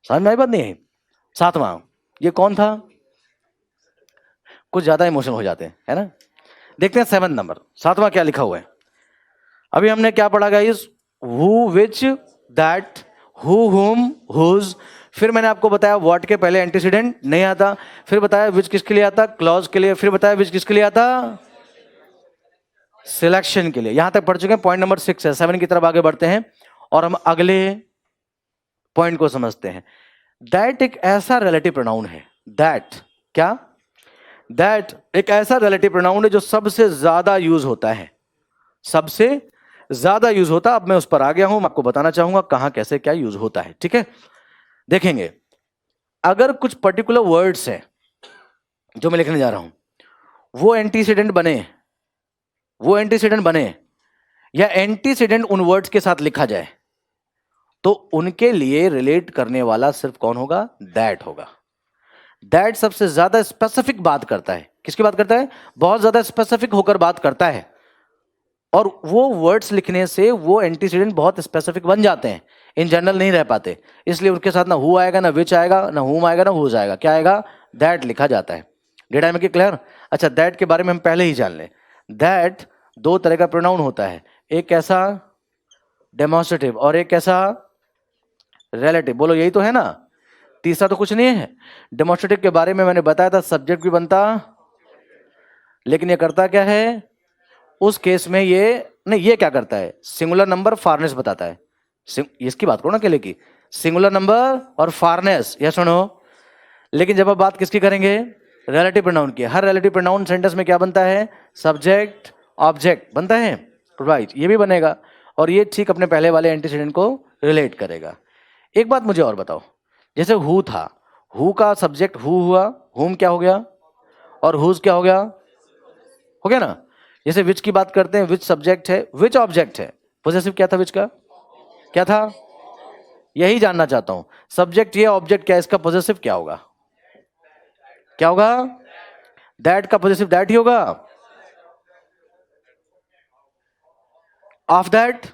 समझ में आई बात नहीं है। 7वां, ये कौन था, कुछ ज्यादा इमोशनल हो जाते हैं, है ना। देखते हैं 7 नंबर, 7वां क्या लिखा हुआ है। अभी हमने क्या पढ़ा guys, who, which, that, who, whom, whose. फिर मैंने आपको बताया व्हाट के पहले एंटीसीडेंट नहीं आता, फिर बताया विच किसके लिए आता, क्लॉज के लिए, फिर बताया विच किसके लिए आता, सिलेक्शन के लिए। यहां तक पढ़ चुके हैं, पॉइंट नंबर 6 है। 7 की तरफ आगे बढ़ते हैं और हम अगले पॉइंट को समझते हैं। दैट एक ऐसा रिलेटिव प्रोनाउन है, दैट क्या, दैट एक ऐसा रिलेटिव प्रोनाउन है जो सबसे ज्यादा यूज होता है, सबसे ज्यादा यूज होता। अब मैं उस पर आ गया हूं, मैं आपको बताना चाहूंगा कहां कैसे क्या यूज होता है, ठीक है। देखेंगे, अगर कुछ पर्टिकुलर वर्ड्स हैं जो मैं लिखने जा रहा हूं, वो एंटीसीडेंट बने या एंटीसीडेंट उन वर्ड्स के साथ लिखा जाए, तो उनके लिए रिलेट करने वाला सिर्फ कौन होगा, दैट होगा। दैट सबसे ज्यादा स्पेसिफिक बात करता है। किसकी बात करता है, बहुत ज्यादा स्पेसिफिक होकर बात करता है, और वो वर्ड्स लिखने से वो एंटीसीडेंट बहुत स्पेसिफिक बन जाते हैं, इन जनरल नहीं रह पाते। इसलिए उनके साथ ना हु आएगा, ना विच आएगा, ना हुम आएगा, ना हुज आएगा, क्या आएगा, दैट लिखा जाता है। Did I make clear. अच्छा, दैट के बारे में हम पहले ही जान लें। दैट 2 तरह का प्रोनाउन होता है, एक कैसा, डेमोन्स्ट्रेटिव, और एक कैसा, रिलेटिव। बोलो यही तो है ना, तीसरा तो कुछ नहीं है। डेमोन्स्ट्रेटिव के बारे में मैंने बताया था, सब्जेक्ट भी बनता, लेकिन ये करता क्या है, उस केस में ये नहीं, ये क्या करता है, सिंगुलर नंबर फारनेस बताता है। इसकी बात करो ना अकेले की, सिंगुलर नंबर और फारनेस, ये सुनो। लेकिन जब आप बात किसकी करेंगे, रिलेटिव प्रोनाउन की, हर रिलेटिव प्रोनाउन सेंटेंस में क्या बनता है, सब्जेक्ट ऑब्जेक्ट बनता है, राइट, ये भी बनेगा, और ये ठीक अपने पहले वाले एंटीसीडेंट को रिलेट करेगा। एक बात मुझे और बताओ, जैसे हु था, हु का सब्जेक्ट हु हुआ, हुम क्या हो गया, और हुज क्या हो गया ना। जैसे विच की बात करते हैं, विच सब्जेक्ट है, विच ऑब्जेक्ट है, पोजेसिव क्या था, विच का क्या था, यही जानना चाहता हूं। सब्जेक्ट ये, ऑब्जेक्ट क्या, इसका पोजेसिव क्या होगा, क्या होगा, दैट का पोजेसिव दैट ही होगा। ऑफ दैट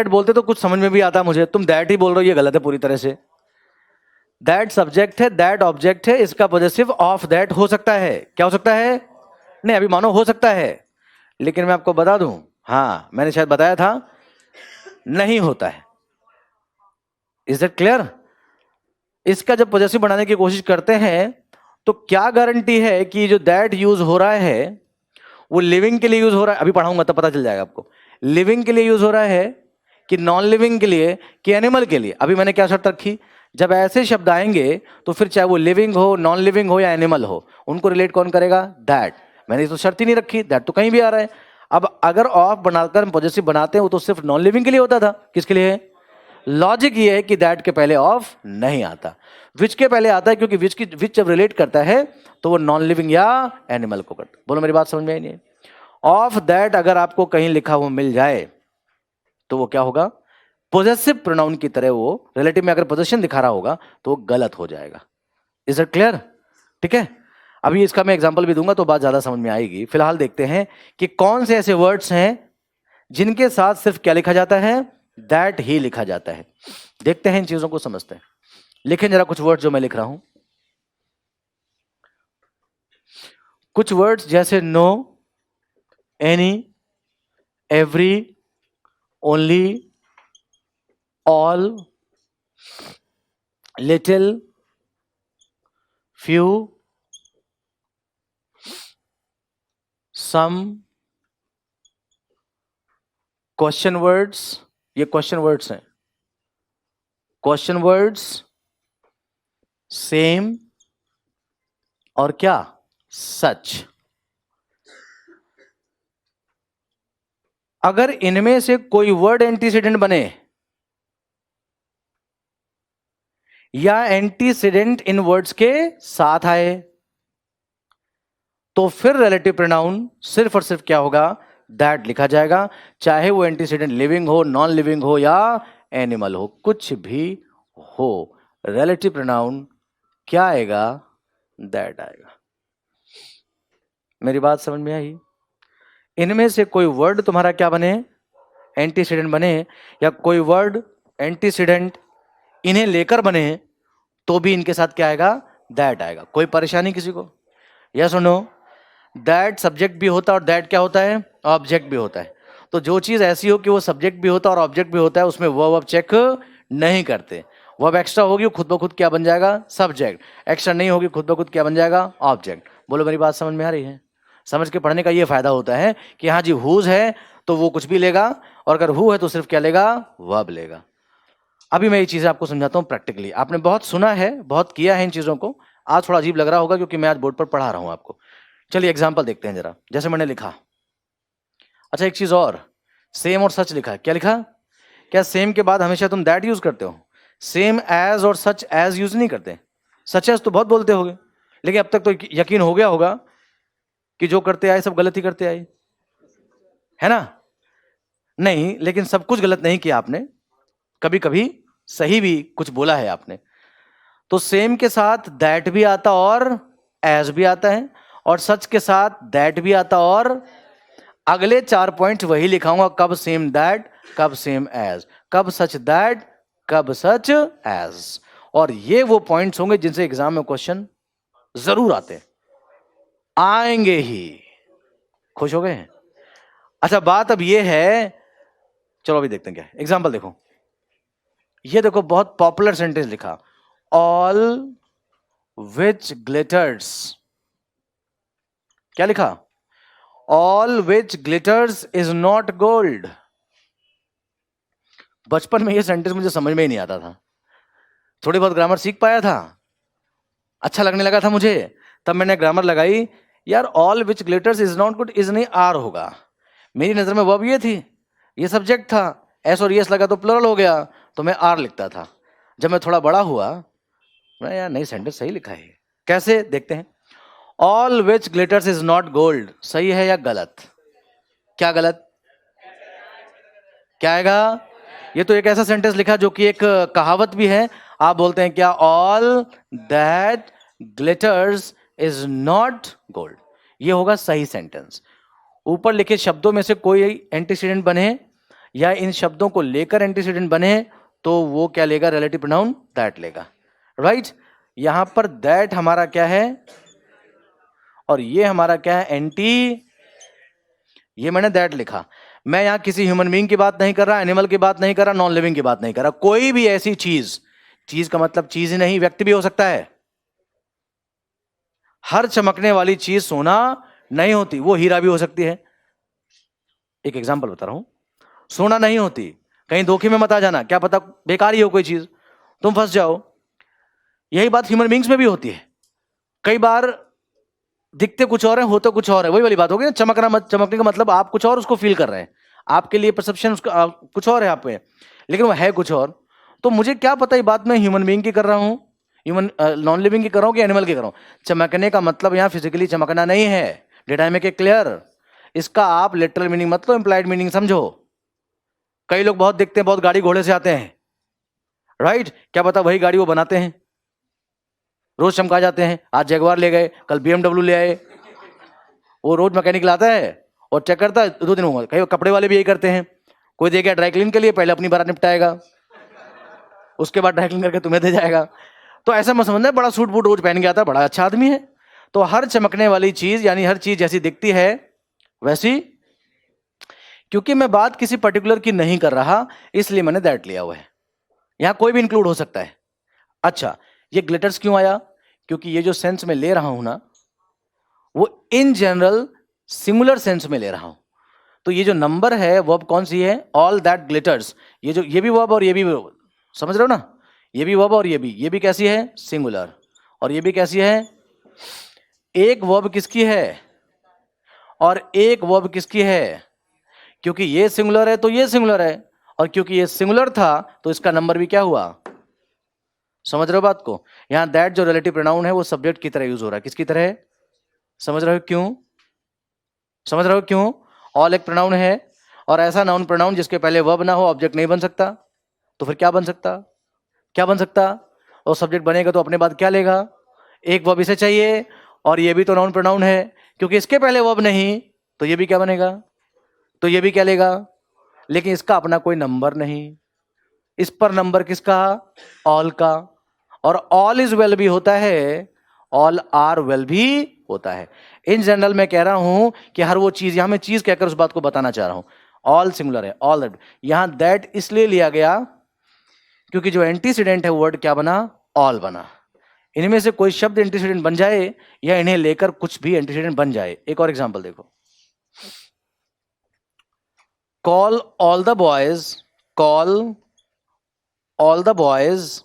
बोलते तो कुछ समझ में भी आता मुझे, तुम दैट ही बोल रहे हो, ये गलत है पूरी तरह से। दैट सब्जेक्ट है, दैट ऑब्जेक्ट है, इसका पोजेसिव ऑफ दैट हो सकता है, क्या हो सकता है, नहीं अभी मानो हो सकता है, लेकिन मैं आपको बता दूं, हाँ मैंने शायद बताया था, नहीं होता है। Is that clear. इसका जब पॉजेसिव बनाने की कोशिश करते हैं तो क्या गारंटी है कि जो दैट यूज हो रहा है वो लिविंग के लिए यूज हो रहा है? अभी पढ़ाऊंगा तब पता चल जाएगा आपको। लिविंग के लिए यूज हो रहा है कि नॉन लिविंग के लिए कि एनिमल के लिए? अभी मैंने क्या शर्त रखी, जब ऐसे शब्द आएंगे तो फिर चाहे वो लिविंग हो, नॉन लिविंग हो या एनिमल हो, उनको रिलेट कौन करेगा? दैट। मैंने तो शर्त ही नहीं रखी, दैट तो कहीं भी आ रहा है। अब अगर ऑफ बनाकर हम पॉजेसिव बनाते हैं वो तो सिर्फ नॉन लिविंग के लिए होता था, किसके लिए? लॉजिक ये है कि दैट के पहले ऑफ नहीं आता, विच के पहले आता है, क्योंकि विच जब रिलेट करता है तो वो नॉन लिविंग या एनिमल को करता है। बोलो मेरी बात समझ में आई नहीं? ऑफ दैट अगर आपको कहीं लिखा हुआ मिल जाए तो वो क्या होगा? पोजेसिव प्रोनाउन की तरह वो रिलेटिव में अगर पोजेशन दिखा रहा होगा तो वो गलत हो जाएगा। Is it clear? ठीक है, अभी इसका मैं एग्जांपल भी दूंगा तो बात ज्यादा समझ में आएगी। फिलहाल देखते हैं कि कौन से ऐसे वर्ड्स हैं जिनके साथ सिर्फ क्या लिखा जाता है? दैट ही लिखा जाता है। देखते हैं, इन चीजों को समझते हैं। लिखें जरा कुछ वर्ड्स जो मैं लिख रहा हूं। कुछ वर्ड्स जैसे no, any, every, only, all, little, few, some, question words, ये क्वेश्चन वर्ड्स हैं, क्वेश्चन वर्ड्स, सेम और क्या? सच। अगर इनमें से कोई वर्ड एंटीसीडेंट बने या एंटीसीडेंट इन वर्ड्स के साथ आए तो फिर रिलेटिव प्रोनाउन सिर्फ और सिर्फ क्या होगा? दैट लिखा जाएगा, चाहे वो एंटीसीडेंट लिविंग हो, नॉन लिविंग हो या एनिमल हो, कुछ भी हो। रिलेटिव प्रोनाउन क्या आएगा? दैट आएगा। मेरी बात समझ में आई? इनमें से कोई वर्ड तुम्हारा क्या बने? एंटीसीडेंट बने, या कोई वर्ड एंटीसीडेंट इन्हें लेकर बने तो भी इनके साथ क्या आएगा? दैट आएगा। कोई परेशानी किसी को? यस और नो? दैट सब्जेक्ट भी होता है और दैट क्या होता है? ऑब्जेक्ट भी होता है। तो जो चीज ऐसी हो कि वो सब्जेक्ट भी होता है और ऑब्जेक्ट भी होता है उसमें वर्ब चेक नहीं करते। वर्ब एक्स्ट्रा होगी खुद ब खुद क्या बन जाएगा? सब्जेक्ट। एक्स्ट्रा नहीं होगी खुद ब खुद क्या बन जाएगा? ऑब्जेक्ट। बोलो मेरी बात समझ में आ रही है? समझ के पढ़ने का ये फायदा होता है कि हाँ जी, हुज है तो वो कुछ भी लेगा, और अगर हु है तो सिर्फ क्या लेगा? वर्ब लेगा। अभी मैं ये चीजें आपको समझाता हूँ प्रैक्टिकली। आपने बहुत सुना है, बहुत किया है इन चीजों को, आज थोड़ा अजीब लग रहा होगा क्योंकि मैं आज बोर्ड पर पढ़ा रहा हूं आपको। चलिए एग्जाम्पल देखते हैं जरा, जैसे मैंने लिखा। अच्छा एक चीज और, सेम और सच लिखा है। क्या लिखा? क्या सेम के बाद हमेशा तुम दैट यूज करते हो? सेम एज और सच एज यूज नहीं करते। सच एज तो बहुत बोलते होगे, लेकिन अब तक तो यकीन हो गया होगा कि जो करते आए सब गलत ही करते आए, है ना? नहीं, लेकिन सब कुछ गलत नहीं किया आपने, कभी कभी सही भी कुछ बोला है आपने। तो सेम के साथ दैट भी आता और एज भी आता है, और सच के साथ दैट भी आता और अगले 4 पॉइंट वही लिखाऊंगा, कब सेम दैट, कब सेम एज, कब सच दैट, कब सच एज। और ये वो पॉइंट्स होंगे जिनसे एग्जाम में क्वेश्चन जरूर आते हैं, आएंगे ही। खुश हो गए हैं? अच्छा बात अब ये है, चलो अभी देखते हैं क्या है। एग्जाम्पल देखो, ये देखो बहुत पॉपुलर सेंटेंस लिखा, ऑल विच ग्लिटर्स। क्या लिखा? All which glitters is not gold. बचपन में ये सेंटेंस मुझे समझ में ही नहीं आता था, थोड़ी बहुत ग्रामर सीख पाया था, अच्छा लगने लगा था मुझे, तब मैंने ग्रामर लगाई। यार all which glitters is not good, is नहीं आर होगा। मेरी नजर में वर्ब ये थी, ये सब्जेक्ट था, एस और यस लगा तो प्लुरल हो गया, तो मैं आर लिखता था। जब मैं थोड़ा बड़ा हुआ, मैं यार नहीं सेंटेंस सही लिखा है। कैसे? देखते हैं। All which glitters is not gold, सही है या गलत? क्या गलत? क्या आएगा? ये तो एक ऐसा सेंटेंस लिखा जो कि एक कहावत भी है। आप बोलते हैं क्या? All that glitters is not gold, ये होगा सही सेंटेंस। ऊपर लिखे शब्दों में से कोई एंटीसीडेंट बने या इन शब्दों को लेकर एंटीसीडेंट बने तो वो क्या लेगा? रिलेटिव प्रोनाउन दैट लेगा, राइट? यहां पर दैट हमारा क्या है और ये हमारा क्या है? एंटी। ये मैंने दैट लिखा, मैं यहां किसी ह्यूमन बीइंग की बात नहीं कर रहा, एनिमल की बात नहीं कर रहा, नॉन लिविंग की बात नहीं कर रहा, कोई भी ऐसी चीज चीज का मतलब चीज ही नहीं, व्यक्ति भी हो सकता है। हर चमकने वाली चीज सोना नहीं होती, वो हीरा भी हो सकती है। एक एग्जांपल बता रहा हूं, सोना नहीं होती, कहीं धोखे में मत आ जाना, क्या पता बेकार ही हो कोई चीज, तुम फंस जाओ। यही बात ह्यूमन बींग्स में भी होती है। कई बार दिखते कुछ और है, होते कुछ और है, वही वाली बात होगी ना, चमकने का मतलब आप कुछ और उसको फील कर रहे हैं, आपके लिए परसेप्शन उसका कुछ और है आप पे, लेकिन वो है कुछ और। तो मुझे क्या पता ये बात मैं ह्यूमन बीइंग की कर रहा हूं, ह्यूमन नॉन लिविंग की कर रहा हूं कि एनिमल की कर रहा हूं। चमकने का मतलब यहां फिजिकली चमकना नहीं है। Did I make it clear? इसका आप लिटरल मीनिंग मत लो, इंप्लाइड मीनिंग समझो। कई लोग बहुत दिखते हैं, बहुत गाड़ी घोड़े से आते हैं, राइट, क्या पता वही गाड़ी वो बनाते हैं, रोज चमका जाते हैं, आज जगुआर ले गए, कल BMW ले आए, वो रोज मैकेनिक लाता है और चेक करता है, 2 दिन होगा। कई कपड़े वाले भी यही करते हैं, कोई दे गया ड्राई क्लीन के लिए, पहले अपनी बारात निपटाएगा, उसके बाद ड्राई क्लीन करके तुम्हें दे जाएगा। तो ऐसा मत समझना बड़ा सूट बूट रोज पहन के आता है, बड़ा अच्छा आदमी है। तो हर चमकने वाली चीज यानी हर चीज जैसी दिखती है वैसी, क्योंकि मैं बात किसी पर्टिकुलर की नहीं कर रहा इसलिए मैंने दैट लिया हुआ है, यहां कोई भी इंक्लूड हो सकता है। अच्छा, ये ग्लिटर्स क्यों आया? क्योंकि ये जो सेंस में ले रहा हूं ना, वो इन जनरल सिंगुलर सेंस में ले रहा हूं। तो ये जो नंबर है वर्ब कौन सी है? All that glitters. ये जो ये भी वर्ब और ये भी verb, समझ रहे हो ना, ये भी वर्ब और ये भी कैसी है? सिंगुलर। और ये भी कैसी है? एक वर्ब किसकी है और एक वर्ब किसकी है? क्योंकि ये सिंगुलर है तो ये सिंगुलर है, और क्योंकि ये सिंगुलर था तो इसका नंबर भी क्या हुआ? समझ रहे हो बात को? यहां दैट जो रिलेटिव प्रोनाउन है वो सब्जेक्ट की तरह यूज हो रहा है। किसकी तरह? समझ रहे हो क्यों? समझ रहे हो क्यों? ऑल एक प्रोनाउन है, और ऐसा नाउन प्रोनाउन जिसके पहले वर्ब ना हो ऑब्जेक्ट नहीं बन सकता। तो फिर क्या बन सकता? क्या बन सकता? और सब्जेक्ट बनेगा तो अपने बाद क्या लेगा? एक वर्ब इसे चाहिए, और ये भी तो नाउन प्रोनाउन है, क्योंकि इसके पहले वर्ब नहीं तो ये भी क्या बनेगा? तो ये भी क्या लेगा? लेकिन इसका अपना कोई नंबर नहीं, इस पर नंबर किसका? ऑल का। और ऑल इज वेल भी होता है, ऑल आर वेल भी होता है। इन जनरल मैं कह रहा हूं कि हर वो चीज, यहां मैं चीज कहकर उस बात को बताना चाह रहा हूं। ऑल सिंगुलर है, ऑल दैट। यहां दैट इसलिए लिया गया क्योंकि जो एंटीसीडेंट है वर्ड क्या बना? ऑल बना। इनमें से कोई शब्द एंटीसीडेंट बन जाए या इन्हें लेकर कुछ भी एंटीसीडेंट बन जाए। एक और एग्जांपल देखो, call all the boys, call all the boys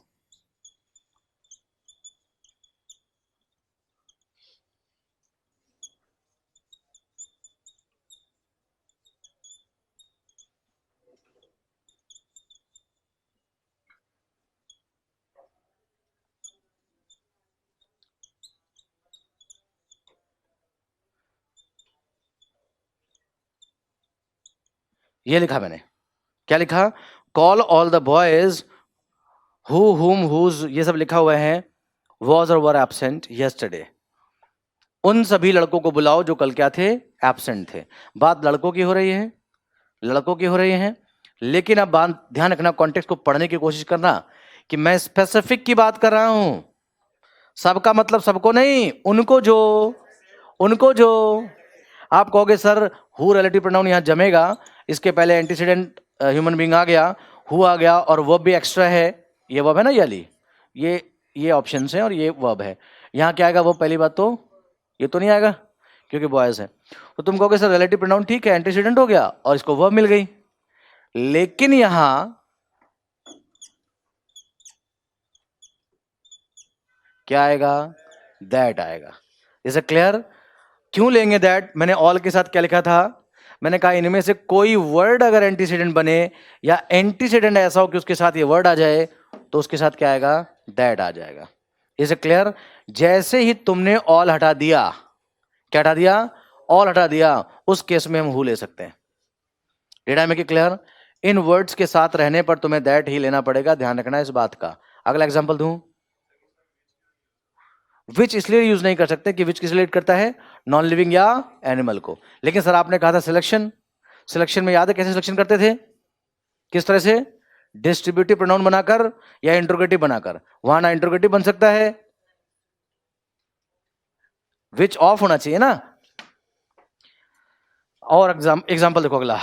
ये लिखा मैंने, क्या लिखा? Call all the boys who whom whose, ये सब लिखा हुआ है, वॉज और वर एब्सेंट यस्टरडे। उन सभी लड़कों को बुलाओ जो कल क्या थे? एब्सेंट थे। बात लड़कों की हो रही है, लड़कों की हो रही है, लेकिन अब बात ध्यान रखना, कॉन्टेक्स्ट को पढ़ने की कोशिश करना कि मैं स्पेसिफिक की बात कर रहा हूं, सबका मतलब सबको नहीं, उनको जो, उनको जो। आप कहोगे सर हु रिलेटिव प्रोनाउन यहां जमेगा, इसके पहले एंटीसीडेंट ह्यूमन बीइंग आ गया, हु आ गया, और वर्ब भी एक्स्ट्रा है, ये वर्ब है ना, ये ऑप्शन है और ये वर्ब है। यहां क्या आएगा? वर्ब पहली बात तो ये तो नहीं आएगा क्योंकि बॉयज है। तो तुम कहोगे सर रिलेटिव प्रोनाउन ठीक है, एंटीसीडेंट हो गया और इसको वर्ब मिल गई, लेकिन यहां क्या आएगा? दैट आएगा। Is it clear? क्यों लेंगे दैट? मैंने ऑल के साथ क्या लिखा था? मैंने कहा इनमें से कोई वर्ड अगर एंटीसीडेंट बने या एंटीसीडेंट ऐसा हो कि उसके साथ ये वर्ड आ जाए तो उसके साथ क्या आएगा? दैट आ जाएगा। Is it clear? जैसे ही तुमने ऑल हटा दिया, क्या हटा दिया? ऑल हटा दिया, उस केस में हम हु ले सकते हैं। Did I make it clear? In words के साथ रहने पर तुम्हें दैट ही लेना पड़ेगा, ध्यान रखना इस बात का। अगला एग्जांपल दूं, विच इसलिए यूज नहीं कर सकते कि विच किस रिलेट करता है? नॉन लिविंग या एनिमल को। लेकिन सर आपने कहा था सिलेक्शन, सिलेक्शन में याद है कैसे सिलेक्शन करते थे? किस तरह से? डिस्ट्रीब्यूटिव प्रोनाउन बनाकर या इंट्रोगेटिव बनाकर। वहां ना इंट्रोगेटिव बन सकता है, विच ऑफ होना चाहिए ना। और एग्जाम्पल देखो अगला,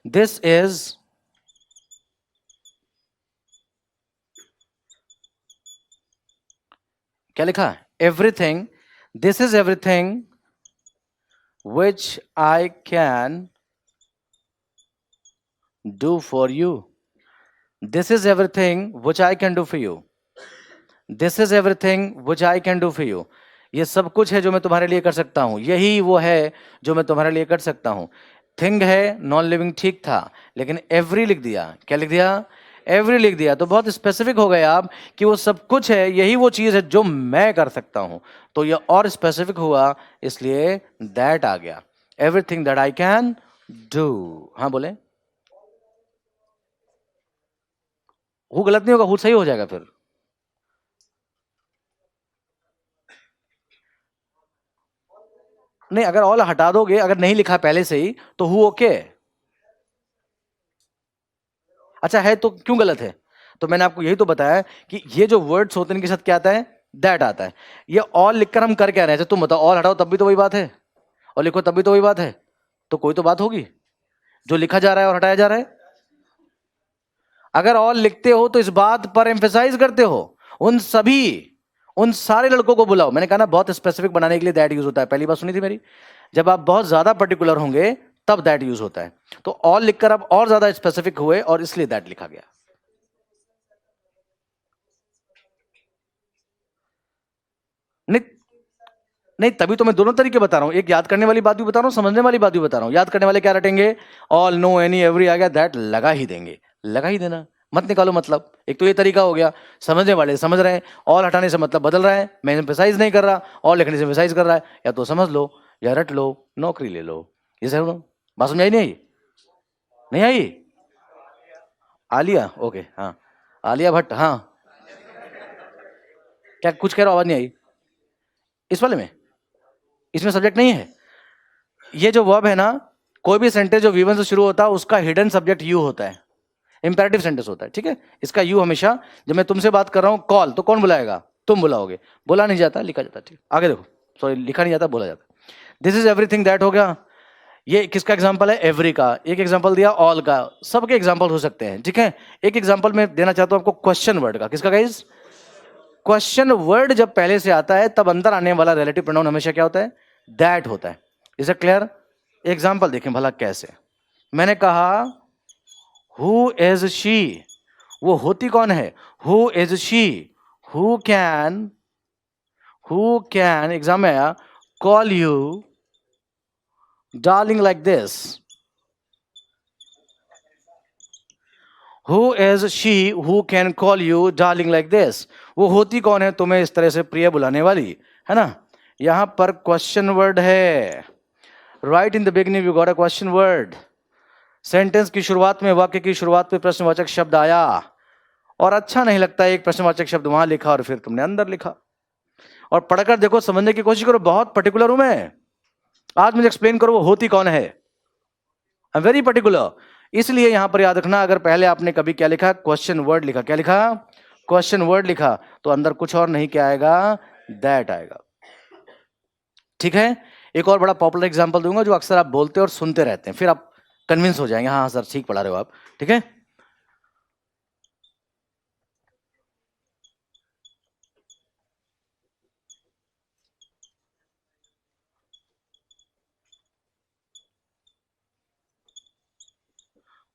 दिस इज क्या लिखा? Everything, this is everything which I can do for you. This is everything which I can do for you. This is everything which I can do for you. ये सब कुछ है जो मैं तुम्हारे लिए कर सकता हूं. यही वो है जो मैं तुम्हारे लिए कर सकता हूं. थिंग है, नॉन लिविंग ठीक था, लेकिन एवरी लिख दिया. क्या लिख दिया? एवरी लिख दिया. तो बहुत स्पेसिफिक हो गए आप कि वो सब कुछ है, यही वो चीज है जो मैं कर सकता हूं. तो ये और स्पेसिफिक हुआ, इसलिए दैट आ गया. Everything that I can do. हाँ बोले. वो गलत नहीं होगा, वो सही हो जाएगा फिर. नहीं, अगर ऑल हटा दोगे, अगर नहीं लिखा पहले से ही, तो हु ओके. अच्छा है तो क्यों गलत है? तो मैंने आपको यही तो बताया कि ये जो वर्ड्स होते हैं इनके साथ क्या आता है? दैट आता है. ये ऑल लिखकर हम कर क्या रहे हैं? तुम बताओ, ऑल हटाओ तब भी तो वही बात है, और लिखो तब भी तो वही बात है. तो कोई तो बात होगी जो लिखा जा रहा है और हटाया जा रहा है. अगर ऑल लिखते हो तो इस बात पर एम्फेसाइज करते हो. उन सारे लड़कों को बुलाओ. मैंने कहा ना, बहुत स्पेसिफिक बनाने के लिए दैट यूज होता है. पहली बात सुनी थी मेरी? जब आप बहुत ज्यादा पर्टिकुलर होंगे तब दैट यूज होता है. तो ऑल लिखकर आप और ज्यादा स्पेसिफिक हुए और इसलिए दैट लिखा गया. नहीं, नहीं, तभी तो मैं दोनों तरीके बता रहा हूं. एक याद करने वाली बात भी बता रहा हूं, समझने वाली बात भी बता रहा हूं. याद करने वाले क्या रटेंगे? ऑल, नो, एनी, एवरी आ गया, दैट लगा ही देंगे. लगा ही देना, मत निकालो मतलब. एक तो ये तरीका हो गया. समझने वाले समझ रहे हैं, ऑल हटाने से मतलब बदल रहा है, मैं एम्फेसाइज नहीं कर रहा, ऑल लिखने से एम्फेसाइज कर रहा है. या तो समझ लो या रट लो, नौकरी ले लो. ये सही. बात समझ आई नहीं आई? नहीं आई? आलिया, ओके, हाँ. आलिया भट्ट, हाँ. क्या कुछ कह रहा हूं, आवाज नहीं आई? इस वाले में, इसमें सब्जेक्ट नहीं है. ये जो वर्ब है ना, कोई भी सेंटेंस जो V1 से शुरू होता है उसका हिडन सब्जेक्ट यू होता है. इंपेरेटिव सेंटेंस होता है, ठीक है. इसका यू हमेशा, जब मैं तुमसे बात कर रहा हूं कॉल, तो कौन बुलाएगा? तुम बुलाओगे. बोला नहीं जाता, लिखा जाता. ठीक, आगे देखो. सॉरी, लिखा नहीं जाता, बोला जाता. दिस इज एवरीथिंग दैट हो गया. ये किसका एग्जांपल है? एवरी का. एक एग्जांपल दिया ऑल का. सबके एग्जांपल हो सकते हैं, ठीक है. एक एग्जांपल मैं देना चाहता हूं आपको क्वेश्चन वर्ड का. किसका गाइस? क्वेश्चन वर्ड जब पहले से आता है तब अंदर आने वाला रिलेटिव प्रोनाउन हमेशा क्या होता है? दैट होता है. Is it clear? एग्जांपल देखें भला कैसे. मैंने कहा हु इज शी. वो होती कौन है? Who is she. Who can exam में आया, call you darling like this. Who is she who can call you darling like this. वो होती कौन है तुम्हें इस तरह से प्रिय बुलाने वाली, है ना. यहां पर क्वेश्चन वर्ड है. Right in the beginning we got a question word. Sentence की शुरुआत में, वाक्य की शुरुआत में प्रश्नवाचक शब्द आया, और अच्छा नहीं लगता एक प्रश्नवाचक शब्द वहां लिखा और फिर तुमने अंदर लिखा. और पढ़कर देखो, समझने की कोशिश करो. बहुत पर्टिकुलर हूं मैं. आज मुझे एक्सप्लेन करो वो होती कौन है. I am very particular. इसलिए यहां पर याद रखना, अगर पहले आपने कभी क्या लिखा? क्वेश्चन वर्ड लिखा. क्या लिखा? क्वेश्चन वर्ड लिखा. तो अंदर कुछ और नहीं, क्या आएगा? दैट आएगा. ठीक है. एक और बड़ा पॉपुलर एग्जांपल दूंगा जो अक्सर आप बोलते और सुनते रहते हैं, फिर आप कन्विंस हो जाएंगे. हाँ सर, ठीक पढ़ा रहे हो आप. ठीक है.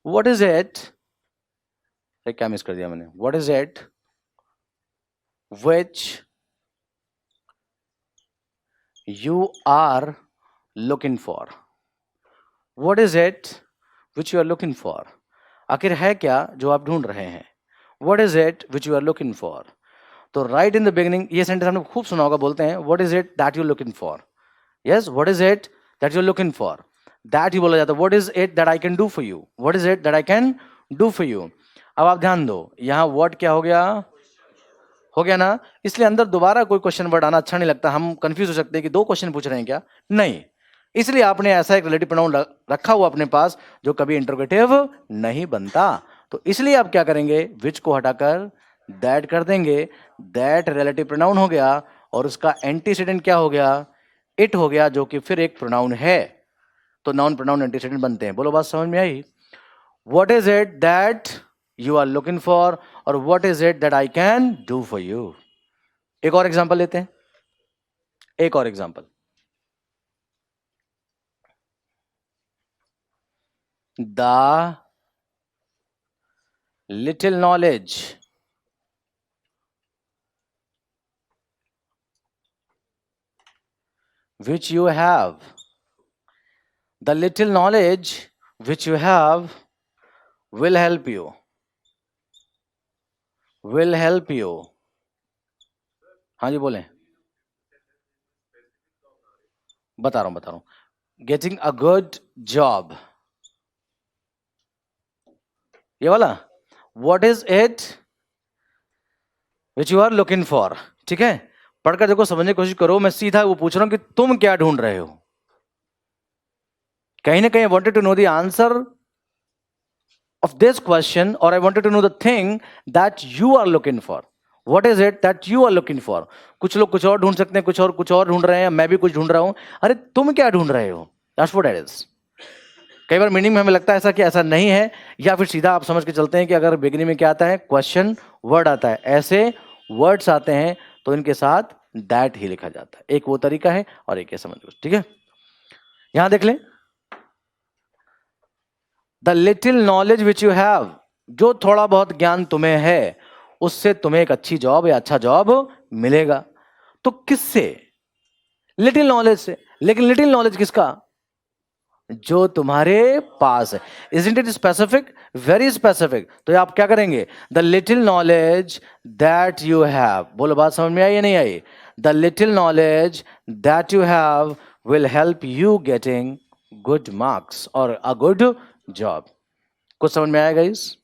What is it? क्या मिस कर दिया मैंने? What is it which you are looking for. What is it which you are looking for. आखिर है क्या जो आप ढूंढ रहे हैं? What is it which you are looking for. तो राइट इन द बिगिनिंग, ये सेंटेंस हमने खूब सुना होगा. बोलते हैं what is it that you looking for. Yes, what is it that you looking for. That he बोला जाता है. What is it that I can do for you. What is it that I can do for you. अब आप ध्यान दो, यहां word क्या हो गया? हो गया ना. इसलिए अंदर दोबारा कोई क्वेश्चन वर्ड आना अच्छा नहीं लगता. हम कंफ्यूज हो सकते हैं कि दो क्वेश्चन पूछ रहे हैं क्या. नहीं, इसलिए आपने ऐसा एक रिलेटिव प्रोनाउन रखा हुआ अपने पास जो कभी इंटरोगेटिव नहीं बनता. तो इसलिए आप क्या करेंगे? विच को हटाकर दैट कर देंगे. दैट रिलेटिव प्रोनाउन हो गया और उसका एंटीसीडेंट क्या हो गया? इट हो गया, जो कि फिर एक प्रोनाउन है. तो नाउन प्रोनाउन एंटीसीडेंट बनते हैं. बोलो, बात समझ में आई? What is it that you are looking for और what is it that I can do for you. एक और एग्जांपल लेते हैं, एक और example. The little knowledge which you have, the little knowledge which you have will help you, will help you। हाँ जी बोलें, बता रहा हूं, getting a good job, ये वाला, what is it which you are looking for। ठीक है, पढ़कर देखो, समझने की कोशिश करो। मैं सीधा वो पूछ रहा हूं कि तुम क्या ढूंढ रहे हो। कहीं ना कहीं I wanted to know the answer of this question, or I wanted to know the thing that you are looking for. What is it that you are looking for? कुछ लोग कुछ और ढूंढ सकते हैं, कुछ और ढूंढ रहे हैं, मैं भी कुछ ढूंढ रहा हूं। अरे तुम क्या ढूंढ रहे हो? That's what it is। कई बार मीनिंग में हमें लगता है ऐसा कि ऐसा नहीं है, या फिर सीधा आप समझ के चलते हैं कि अगर बिगिनिंग में क्या आता है, क्वेश्चन वर्ड आता है, ऐसे वर्ड्स आते हैं तो इनके साथ दैट ही लिखा जाता है। एक वो तरीका है और एक ये समझ लो। ठीक है, यहां देख लें, the little knowledge which you have, जो थोड़ा बहुत ज्ञान तुम्हें है उससे तुम्हें एक अच्छी जॉब या अच्छा जॉब मिलेगा। तो किससे? लिटिल नॉलेज से। लेकिन लिटिल नॉलेज किसका? जो तुम्हारे पास है। Isn't it specific? Very specific। तो आप क्या करेंगे? The little knowledge that you have, बोलो बात समझ में आई या नहीं आई? The little knowledge that you have will help you getting good marks or a good job। कुछ समझ में आएगा? इस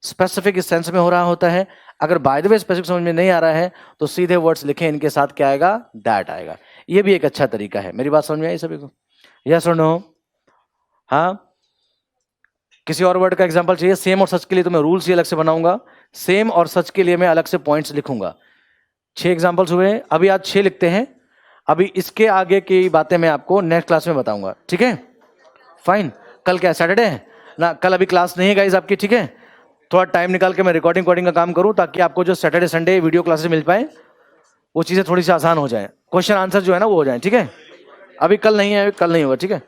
स्पेसिफिक इस सेंस में हो रहा होता है। अगर बाय द वे स्पेसिफिक समझ में नहीं आ रहा है तो सीधे वर्ड्स लिखें, इनके साथ क्या आएगा? दैट आएगा। ये भी एक अच्छा तरीका है। मेरी बात समझ में आई सभी को? यस और नो? हाँ, किसी और वर्ड का एग्जांपल चाहिए? सेम और सच के लिए तो मैं रूल्स ही अलग से बनाऊंगा, सेम और सच के लिए मैं अलग से पॉइंट्स लिखूंगा। 6 एग्जांपल्स हुए, अभी आज 6 लिखते हैं। अभी इसके आगे की बातें मैं आपको नेक्स्ट क्लास में बताऊंगा। ठीक है, फाइन। कल क्या सैटरडे है ना? कल अभी क्लास नहीं है गाइस आपकी। ठीक है, थोड़ा टाइम निकाल के मैं रिकॉर्डिंग का काम करूं ताकि आपको जो सैटरडे संडे वीडियो क्लासेस मिल पाए वो चीजें थोड़ी सी आसान हो जाए, क्वेश्चन आंसर जो है ना वो हो जाए। ठीक है, अभी कल नहीं है, कल नहीं होगा। ठीक है।